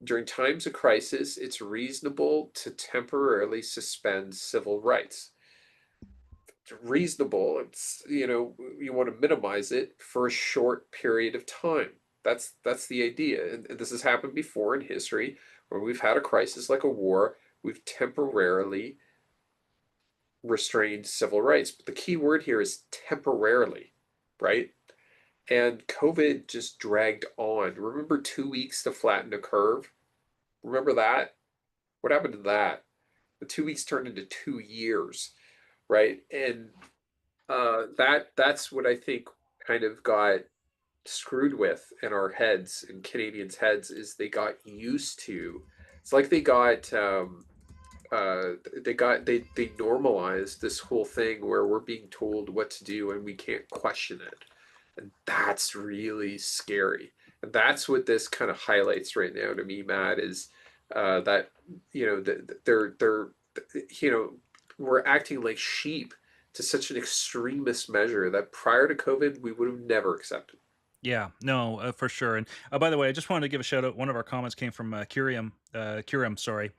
during times of crisis, it's reasonable to temporarily suspend civil rights. reasonable. It's, you want to minimize it for a short period of time. That's the idea. And this has happened before in history where we've had a crisis like a war. We've temporarily restrained civil rights. But the key word here is temporarily, right? And COVID just dragged on. Remember 2 weeks to flatten the curve? Remember that? What happened to that? The 2 weeks turned into 2 years, right? And that's what I think kind of got screwed with in our heads, in Canadians' heads, is they got used to. It's like uh they normalized this whole thing where we're being told what to do and we can't question it. And that's really scary. And that's what this kind of highlights right now to me, Matt, is that they're you know we're acting like sheep to such an extremist measure that prior to COVID we would have never accepted. Yeah, no, for sure. And by the way, I just wanted to give a shout out. One of our comments came from Curium, sorry.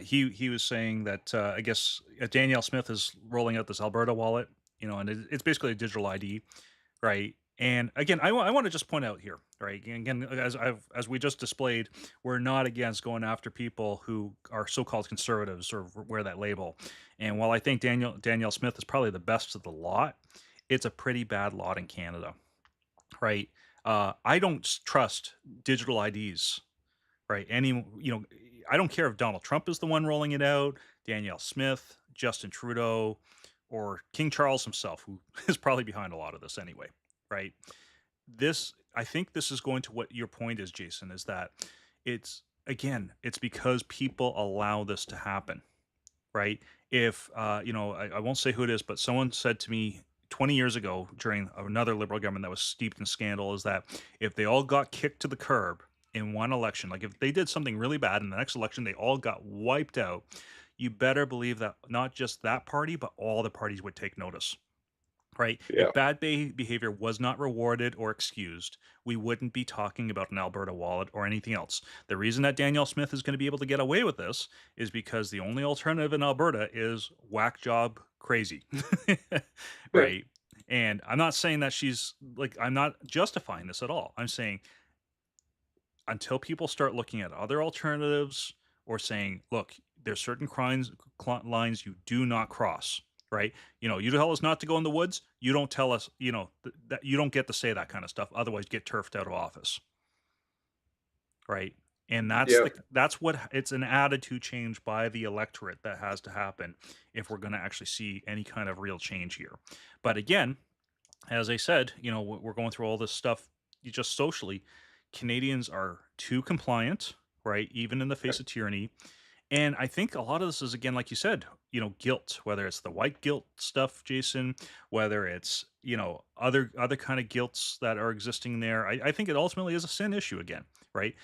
He was saying that I guess Danielle Smith is rolling out this Alberta wallet, and it's basically a digital ID, right? And again, I want to just point out here, right? Again, as we just displayed, we're not against going after people who are so-called conservatives or wear that label. And while I think Danielle Smith is probably the best of the lot, it's a pretty bad lot in Canada, right? I don't trust digital IDs, right? I don't care if Donald Trump is the one rolling it out, Danielle Smith, Justin Trudeau, or King Charles himself, who is probably behind a lot of this anyway, right? I think this is going to what your point is, Jason, is that it's because people allow this to happen, right? If I won't say who it is, but someone said to me 20 years ago during another liberal government that was steeped in scandal, is that if they all got kicked to the curb in one election, like if they did something really bad in the next election, they all got wiped out, you better believe that not just that party, but all the parties would take notice, right? Yeah. If bad behavior was not rewarded or excused, we wouldn't be talking about an Alberta wallet or anything else. The reason that Danielle Smith is going to be able to get away with this is because the only alternative in Alberta is whack job crazy, right? And I'm not saying that I'm not justifying this at all. I'm saying until people start looking at other alternatives or saying, look, there's certain lines you do not cross, right? You tell us not to go in the woods. You don't tell us, that you don't get to say that kind of stuff. Otherwise, you get turfed out of office, right? And Yeah. that's what it's an attitude change by the electorate that has to happen if we're going to actually see any kind of real change here. But again, as I said, we're going through all this stuff just socially. Canadians are too compliant, right? Even in the face of tyranny. And I think a lot of this is, again, like you said, guilt, whether it's the white guilt stuff, Jason, whether it's, other kind of guilts that are existing there. I think it ultimately is a sin issue again, right?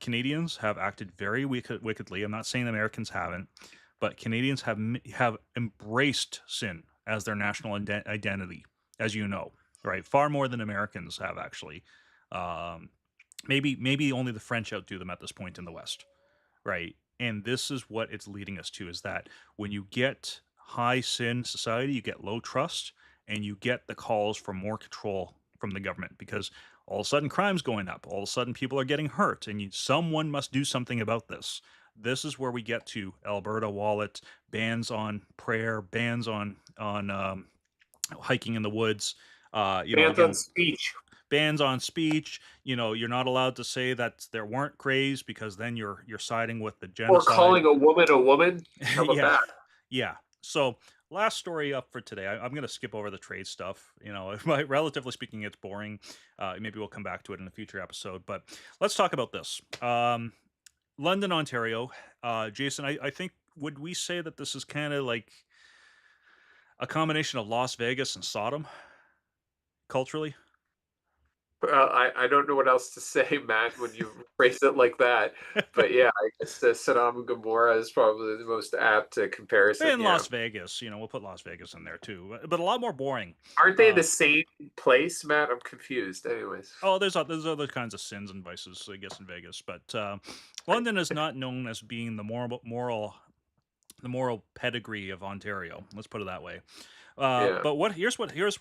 Canadians have acted very wickedly. I'm not saying Americans haven't, but Canadians have embraced sin as their national identity, as you know, right? Far more than Americans have actually. Um, maybe only the French outdo them at this point in the West, right? And this is what it's leading us to, is that when you get high sin society, you get low trust and you get the calls for more control from the government, because all of a sudden crime's going up, all of a sudden people are getting hurt, and someone must do something about this. This is where we get to Alberta wallet, bans on prayer, bans on hiking in the woods. Bans on Again, speech. bans on speech. You're not allowed to say that there weren't Greys, because then you're siding with the Or genocide. calling a woman a woman. How about Yeah, that? yeah. So last story up for today. I'm going to skip over the trade stuff. Relatively speaking, it's boring. Maybe we'll come back to it in a future episode. But let's talk about this. London, Ontario. Jason, I think, would we say that this is kind of like a combination of Las Vegas and Sodom culturally? I don't know what else to say, Matt, when you phrase it like that. But yeah, I guess Saddam and Gomorrah is probably the most apt comparison. And Yeah. Las Vegas, we'll put Las Vegas in there too, but a lot more boring. Aren't they Uh, the same place, Matt? I'm confused. Anyways. oh, there's other kinds of sins and vices, I guess, in Vegas, but London is not known as being the the moral pedigree of Ontario. Let's put it that way. Yeah. But what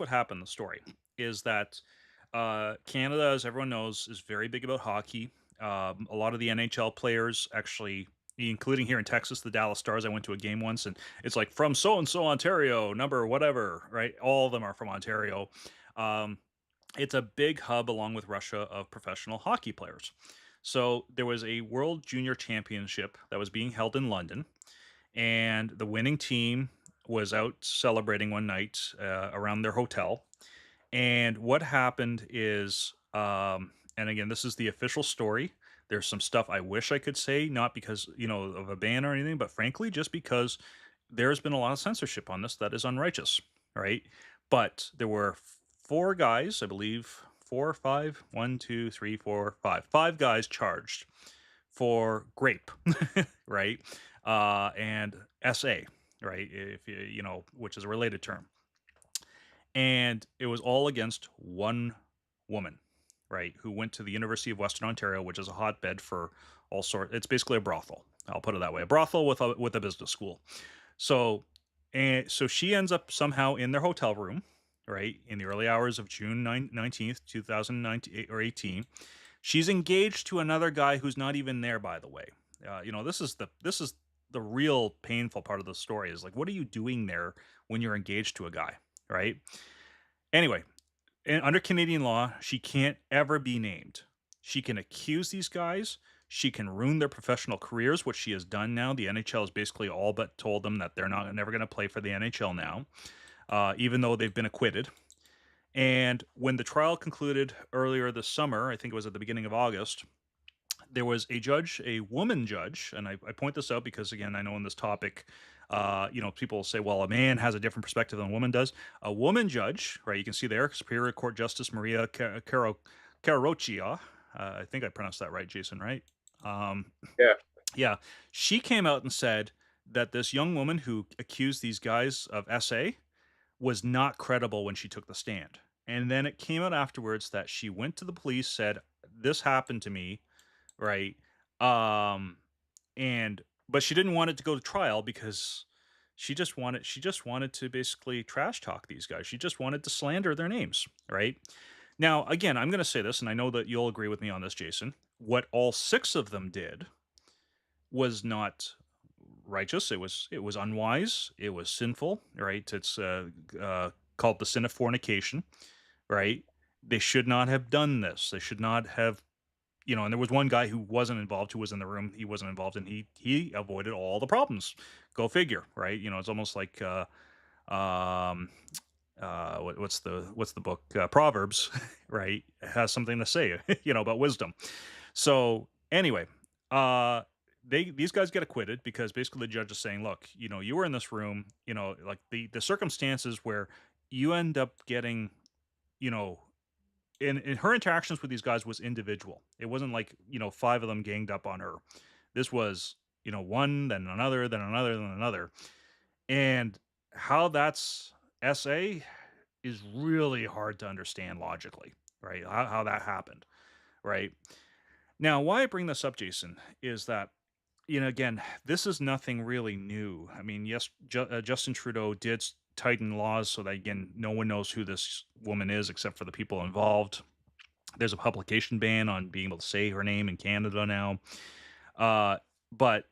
happened. The story is that Canada, as everyone knows, is very big about hockey. A lot of the NHL players actually, including here in Texas, the Dallas Stars. I went to a game once, and it's like from so and so Ontario, number whatever, right? All of them are from Ontario. Um, it's a big hub, along with Russia, of professional hockey players. So there was a World Junior Championship that was being held in London, and the winning team was out celebrating one night around their hotel. And what happened is, and again, this is the official story. There's some stuff I wish I could say, not because, of a ban or anything, but frankly, just because there's been a lot of censorship on this that is unrighteous, right? But there were four guys, I believe, four or five, one, two, three, four, five guys charged for grape, right? And SA, right? If which is a related term. And it was all against one woman, right, who went to the University of Western Ontario, which is a hotbed for all sorts. It's basically a brothel. I'll put it that way, a brothel with a business school. So, and so she ends up somehow in their hotel room, right, in the early hours of June 19th, 2019 or 18. She's engaged to another guy who's not even there, by the way. This is the real painful part of the story is like, what are you doing there when you're engaged to a guy, right? Anyway, under Canadian law, she can't ever be named. She can accuse these guys. She can ruin their professional careers, which she has done now. The NHL has basically all but told them that they're not never going to play for the NHL now, even though they've been acquitted. And when the trial concluded earlier this summer, I think it was at the beginning of August, there was a judge, a woman judge, and I point this out because again, I know in this topic, people say, well, a man has a different perspective than a woman does. A woman judge, right? You can see there, Superior Court Justice Maria Caroroccia. I think I pronounced that right, Jason. Right? Um, Yeah. yeah, she came out and said that this young woman who accused these guys of SA was not credible when she took the stand. And then it came out afterwards that she went to the police, said, "This happened to me," right? Um, and but she didn't want it to go to trial because she just wanted to basically trash talk these guys. She just wanted to slander their names, right? Now, again, I'm going to say this, and I know that you'll agree with me on this, Jason. What all six of them did was not righteous. It was unwise. It was sinful, right? It's called the sin of fornication, right? They should not have done this. They should not have, and there was one guy who wasn't involved, who was in the room. He wasn't involved, and he avoided all the problems. Go figure, right? It's almost like um, what's the book Proverbs, right? It has something to say, about wisdom. So anyway, uh, these guys get acquitted because basically the judge is saying, look, you were in this room, like the circumstances where you end up getting, you know, in her interactions with these guys was individual. It wasn't like, five of them ganged up on her. This was, one, then another, then another, then another. And how that's SA is really hard to understand logically, right? How that happened, right? Now, why I bring this up, Jason, is that, again, this is nothing really new. I mean, yes, Justin Trudeau did tighten laws so that, again, no one knows who this woman is except for the people involved. There's a publication ban on being able to say her name in Canada now. But,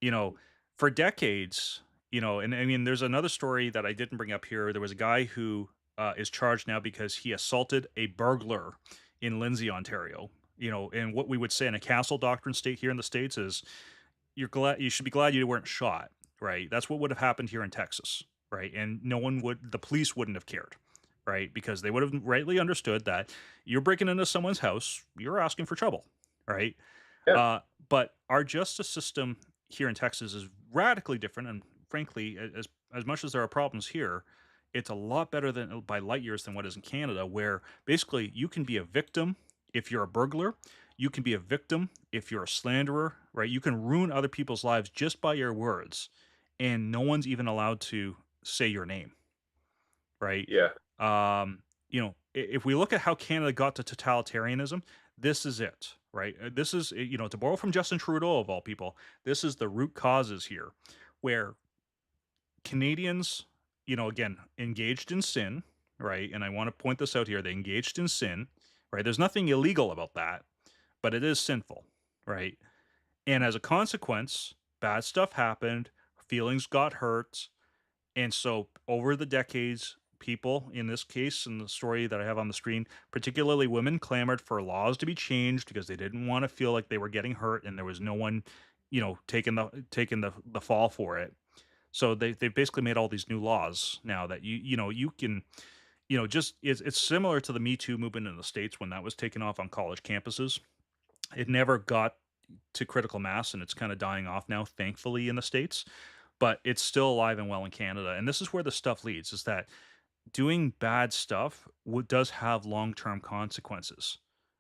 you know, for decades, and I mean, there's another story that I didn't bring up here. There was a guy who is charged now because he assaulted a burglar in Lindsay, Ontario. And what we would say in a castle doctrine state here in the States is you should be glad you weren't shot, right? That's what would have happened here in Texas, right? And the police wouldn't have cared, right? Because they would have rightly understood that you're breaking into someone's house, you're asking for trouble, right? Yeah. Uh, but our justice system here in Texas is radically different, and frankly, as much as there are problems here, it's a lot better than by light years than what is in Canada, where basically you can be a victim if you're a burglar, you can be a victim if you're a slanderer, right? You can ruin other people's lives just by your words, and no one's even allowed to say your name, right? Yeah. If we look at how Canada got to totalitarianism, this is it, right? This is, to borrow from Justin Trudeau of all people, this is the root causes here, where Canadians, again, engaged in sin, right? And I want to point this out here. They engaged in sin, right? There's nothing illegal about that, but it is sinful, right? And as a consequence, bad stuff happened, feelings got hurt. And so over the decades, people, in this case, in the story that I have on the screen, particularly women, clamored for laws to be changed because they didn't want to feel like they were getting hurt and there was no one, taking the fall for it. So they've basically made all these new laws now that you can, just it's similar to the Me Too movement in the States when that was taken off on college campuses. It never got to critical mass and it's kind of dying off now, thankfully, in the States, but it's still alive and well in Canada. And this is where the stuff leads, is that doing bad stuff does have long-term consequences,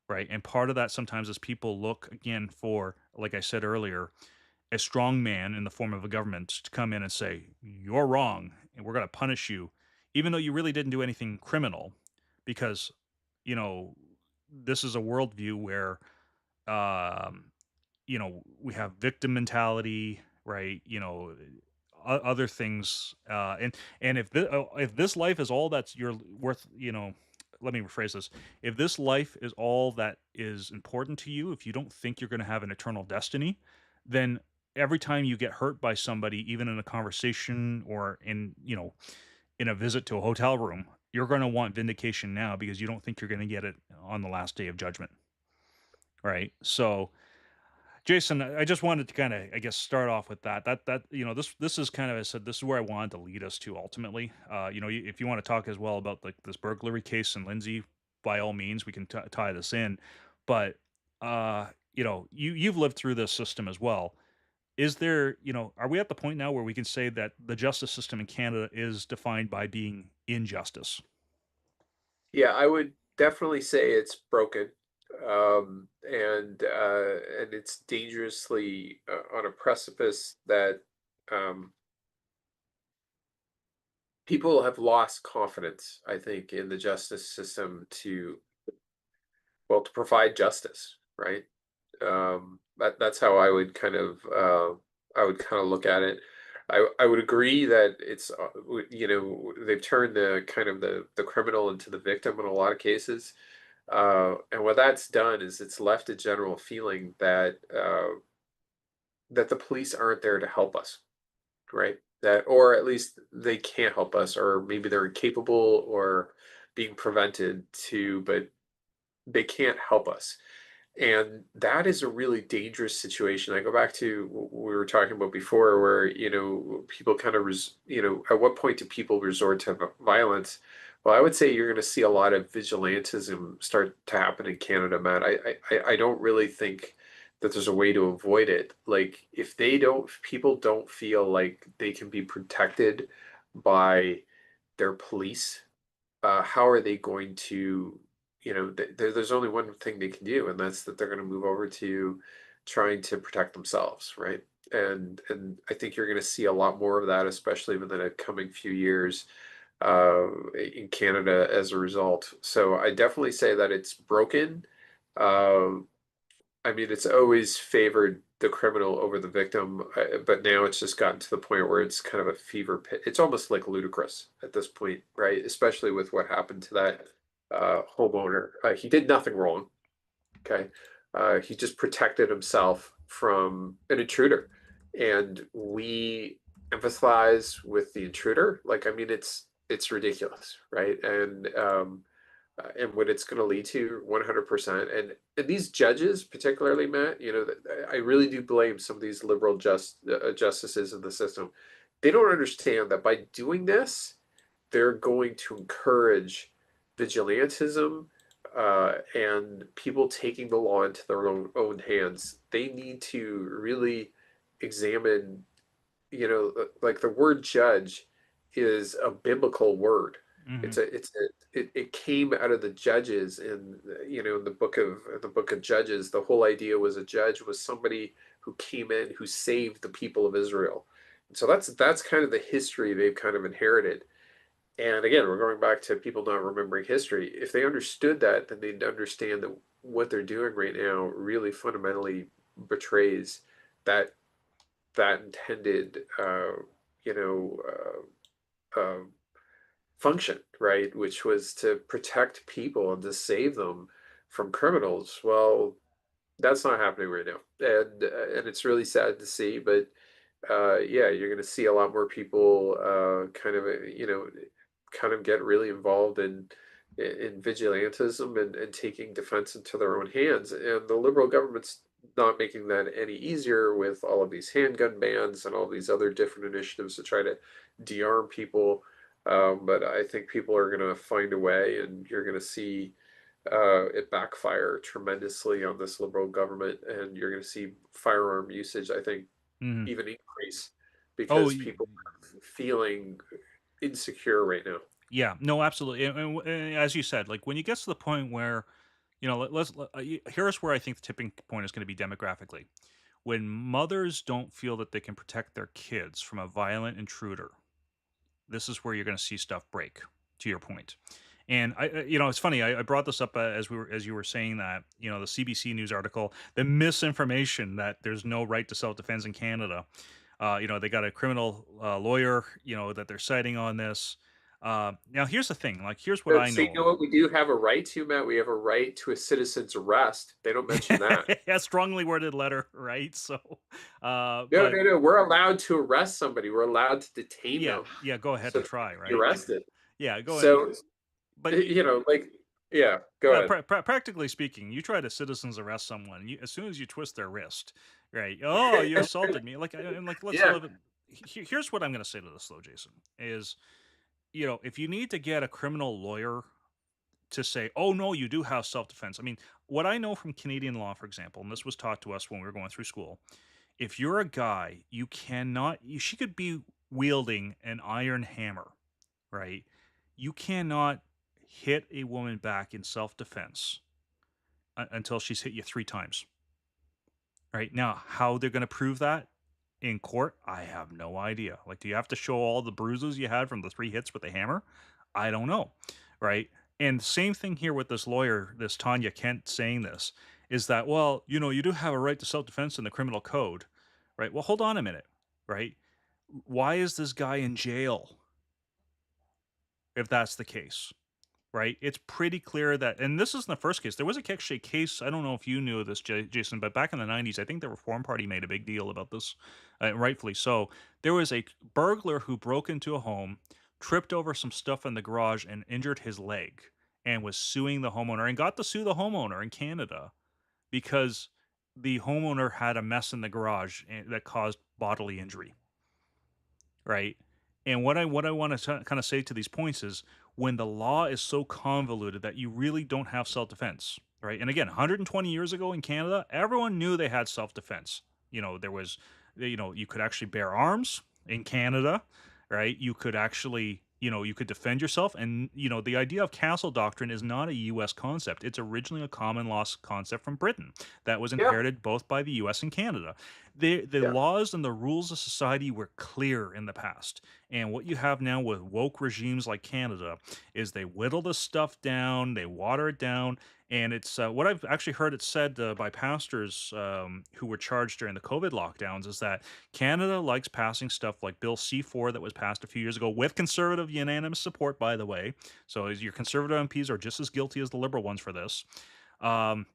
right? And part of that sometimes is people look again for, like I said earlier, a strong man in the form of a government to come in and say, you're wrong and we're going to punish you, even though you really didn't do anything criminal, because, you know, this is a worldview where, um, we have victim mentality, right? Other things, and if this life is all that's you're worth, let me rephrase this. If this life is all that is important to you, if you don't think you're going to have an eternal destiny, then every time you get hurt by somebody, even in a conversation or in a visit to a hotel room, you're going to want vindication now because you don't think you're going to get it on the last day of judgment, right? So Jason, I just wanted to kind of, I guess, start off with that this is kind of, I said, this is where I wanted to lead us to ultimately. If you want to talk as well about like this burglary case in Lindsay, by all means, we can tie this in. But you've lived through this system as well. Is there, are we at the point now where we can say that the justice system in Canada is defined by being injustice? Yeah, I would definitely say it's broken. And it's dangerously on a precipice that um, people have lost confidence, I think, in the justice system to, well, to provide justice, right? That's how I would kind of look at it. I would agree that it's they've turned the kind of the criminal into the victim in a lot of cases. And what that's done is it's left a general feeling that that the police aren't there to help us, right? That, or at least they can't help us, or maybe they're incapable or being prevented to, but they can't help us. And that is a really dangerous situation. I go back to what we were talking about before, where, people kind of, at what point do people resort to violence? Well, I would say you're going to see a lot of vigilantism start to happen in Canada, Matt. I don't really think that there's a way to avoid it. Like, if people don't feel like they can be protected by their police, how are they going to, there's only one thing they can do, and that's that they're going to move over to trying to protect themselves, right? And I think you're going to see a lot more of that, especially within the coming few years in Canada as a result. So I definitely say that it's broken. Um, I mean, it's always favored the criminal over the victim, but now it's just gotten to the point where it's kind of a fever pit. It's almost like ludicrous at this point, right? Especially with what happened to that homeowner. He did nothing wrong, okay? He just protected himself from an intruder, and we empathize with the intruder. Like, I mean, it's ridiculous, right? And what it's going to lead to 100%. And these judges, particularly, Matt, I really do blame some of these liberal justices in the system. They don't understand that by doing this, they're going to encourage vigilantism and people taking the law into their own hands. They need to really examine, like the word judge is a biblical word. Hmm. It came out of the judges in, in the book of Judges. The whole idea was a judge was somebody who came in who saved the people of Israel. And so that's kind of the history they've kind of inherited. And again, we're going back to people not remembering history. If they understood that, then they'd understand that what they're doing right now really fundamentally betrays that that intended you know, function, right? Which was to protect people and to save them from criminals. Well, that's not happening right now, and it's really sad to see. But yeah, you're going to see a lot more people kind of get really involved in vigilantism and taking defense into their own hands. And the liberal government's not making that any easier with all of these handgun bans and all these other different initiatives to try to de-arm people. But I think people are going to find a way, and you're going to see it backfire tremendously on this liberal government, and you're going to see firearm usage, I think, Mhm. even increase Oh, because people are feeling insecure right now. yeah, no, absolutely, and as you said, like, when you get to the point where, here's where I think the tipping point is gonna be demographically. When mothers don't feel that they can protect their kids from a violent intruder, this is where you're gonna see stuff break, to your point. And it's funny, I brought this up, as you were saying that, the CBC News article, the misinformation that there's no right to self-defense in Canada. They got a criminal lawyer, that they're citing on this. Now, here's the thing. Like, here's what I So you know. know what we do have a right to, Matt? We have a right to a citizen's arrest. They don't mention that. A strongly worded letter, right? So, No, but no, no. We're allowed to arrest somebody. We're allowed to detain yeah, them yeah, go ahead so and they try, can be right? arrested. Yeah, go ahead. So, But like, yeah, go ahead. practically speaking, you try to citizens arrest someone, as soon as you twist their wrist, right? Oh, you assaulted me. Like, and like, let's Yeah, live it. Here's what I'm going to say to this, though, Jason. Is if you need to get a criminal lawyer to say, "Oh no, you do have self defense." I mean, what I know from Canadian law, for example, and this was taught to us when we were going through school. If you're a guy, you cannot. She could be wielding an iron hammer, right? You cannot hit a woman back in self defense until she's hit you 3 times. Right now, how they're going to prove that in court, I have no idea. Like, do you have to show all the bruises you had from the 3 hits with the hammer? I don't know. Right. And same thing here with this lawyer, this Tanya Kent saying this is that, well, you do have a right to self defense in the criminal code. Right. Well, hold on a minute. Right. Why is this guy in jail if that's the case? Right? It's pretty clear that, and this isn't the first case. There was actually a case. I don't know if you knew this, Jason, but back in the '90s, I think the Reform Party made a big deal about this, rightfully so. There was a burglar who broke into a home, tripped over some stuff in the garage, and injured his leg, and was suing the homeowner, and got to sue the homeowner in Canada because the homeowner had a mess in the garage that caused bodily injury, right? And what I want to kind of say to these points is when the law is so convoluted that you really don't have self defense, right? And again, 120 years ago in Canada, everyone knew they had self defense. There was, you could actually bear arms in Canada, right? You could actually, you could defend yourself. And, the idea of castle doctrine is not a US concept. It's originally a common law concept from Britain that was yeah, inherited both by the US and Canada. The yeah, laws and the rules of society were clear in the past. And what you have now with woke regimes like Canada is they whittle the stuff down, they water it down, and it's what I've actually heard it said by pastors who were charged during the COVID lockdowns is that Canada likes passing stuff like Bill C4 that was passed a few years ago with conservative unanimous support, by the way. So your conservative MPs are just as guilty as the liberal ones for this. Um,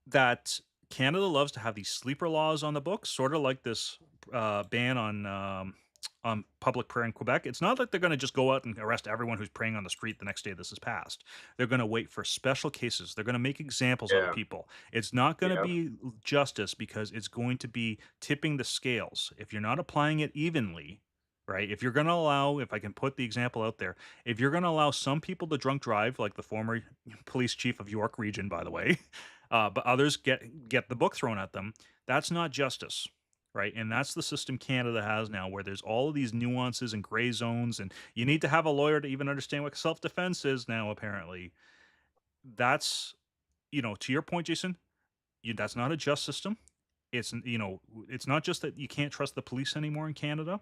that Canada loves to have these sleeper laws on the books, sort of like this ban on public prayer in Quebec. It's not like they're going to just go out and arrest everyone who's praying on the street the next day this is passed. They're going to wait for special cases. They're going to make examples out of yeah, people. It's not going to yeah, be justice because it's going to be tipping the scales. If you're not applying it evenly, right? If you're going to allow, if I can put the example out there, if you're going to allow some people to drunk drive, like the former police chief of York Region, by the way, but others get the book thrown at them. That's not justice, right? And that's the system Canada has now, where there's all of these nuances and gray zones, and you need to have a lawyer to even understand what self defense is now. Apparently, that's to your point, Jason. That's not a just system. It's it's not just that you can't trust the police anymore in Canada.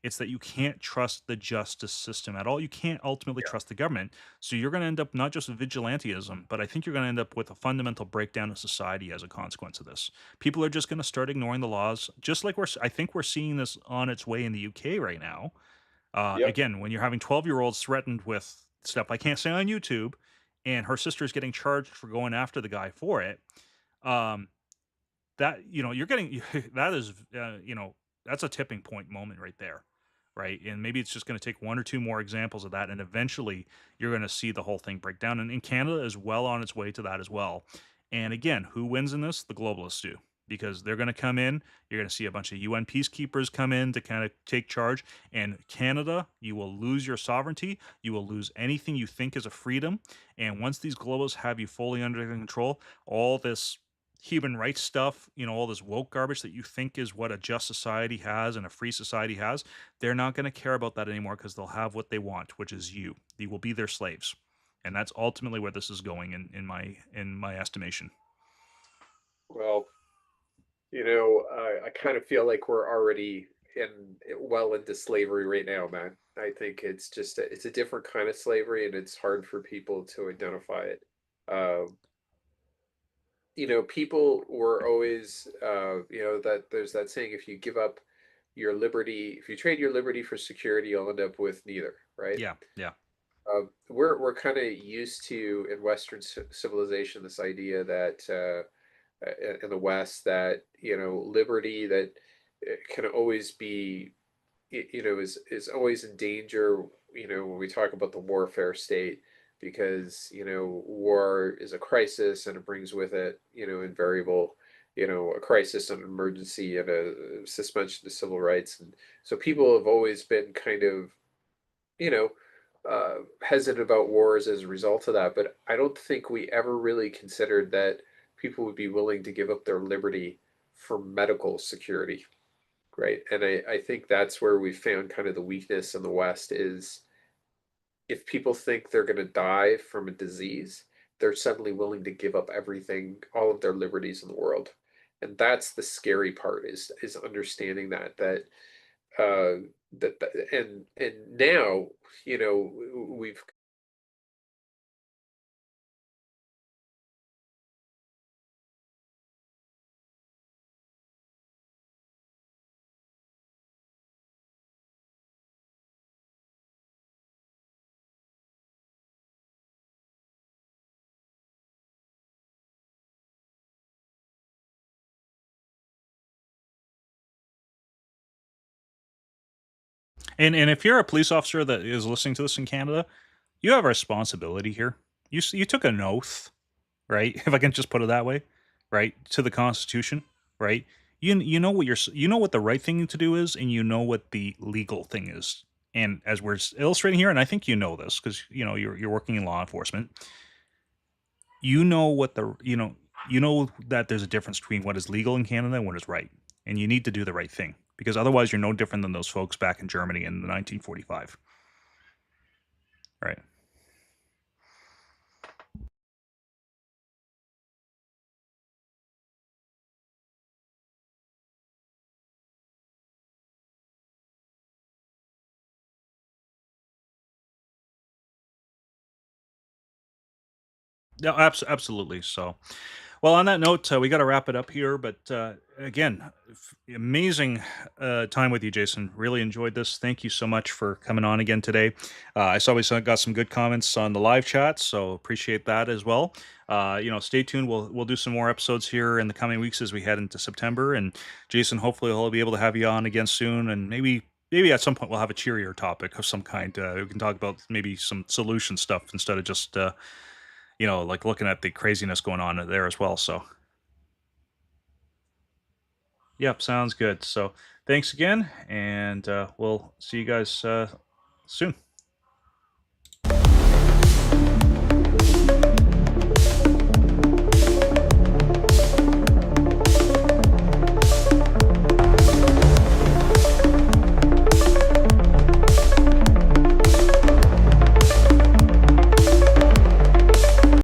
It's that you can't trust the justice system at all. You can't ultimately Yeah. trust the government. So you're going to end up not just with vigilantism, but I think you're going to end up with a fundamental breakdown of society as a consequence of this. People are just going to start ignoring the laws, just like I think we're seeing this on its way in the UK right now. Yep. Again, when you're having 12-year-olds threatened with stuff I can't say on YouTube, and her sister's getting charged for going after the guy for it, um, that you're getting that is that's a tipping point moment right there, right? And maybe it's just going to take one or two more examples of that, and eventually you're going to see the whole thing break down. And in Canada is well on its way to that as well. And again, who wins in this? The globalists do, because they're going to come in. You're going to see a bunch of UN peacekeepers come in to kind of take charge. And Canada, you will lose your sovereignty. You will lose anything you think is a freedom. And once these globalists have you fully under control, all this human rights stuff, all this woke garbage that you think is what a just society has and a free society has, they're not going to care about that anymore because they'll have what they want, which is you. You will be their slaves. And that's ultimately where this is going in my estimation. Well, I kind of feel like we're already well into slavery right now, man. I think it's a different kind of slavery, and it's hard for people to identify it. Um, people were always, that there's that saying, if you give up your liberty, if you trade your liberty for security, you'll end up with neither, right? Yeah, yeah. We're kind of used to in Western civilization this idea that in the West that liberty that can always be is always in danger, when we talk about the warfare state, because war is a crisis and it brings with it invariable a crisis, an emergency, and a suspension of civil rights. And so people have always been kind of you know hesitant about wars as a result of that. But I don't think we ever really considered that people would be willing to give up their liberty for medical security. Right. And I think that's where we found kind of the weakness in the West is if people think they're going to die from a disease, they're suddenly willing to give up everything, all of their liberties in the world. And that's the scary part is understanding uh and now, we've. And if you're a police officer that is listening to this in Canada, you have a responsibility here. You took an oath, right? If I can just put it that way, right, to the Constitution, right? You know what you know what the right thing to do is, and you know what the legal thing is. And as we're illustrating here, and I think you know this because you're working in law enforcement, you know what the you know that there's a difference between what is legal in Canada and what is right, and you need to do the right thing because otherwise you're no different than those folks back in Germany in the 1945, right? Yeah, absolutely. So, well, on that note, we got to wrap it up here. But again, amazing time with you, Jason. Really enjoyed this. Thank you so much for coming on again today. I saw we got some good comments on the live chat, so appreciate that as well. Stay tuned. We'll do some more episodes here in the coming weeks as we head into September. And Jason, hopefully, he'll be able to have you on again soon, and maybe at some point we'll have a cheerier topic of some kind. We can talk about maybe some solution stuff instead of just like looking at the craziness going on there as well. So, yep, sounds good. So, thanks again, and we'll see you guys soon.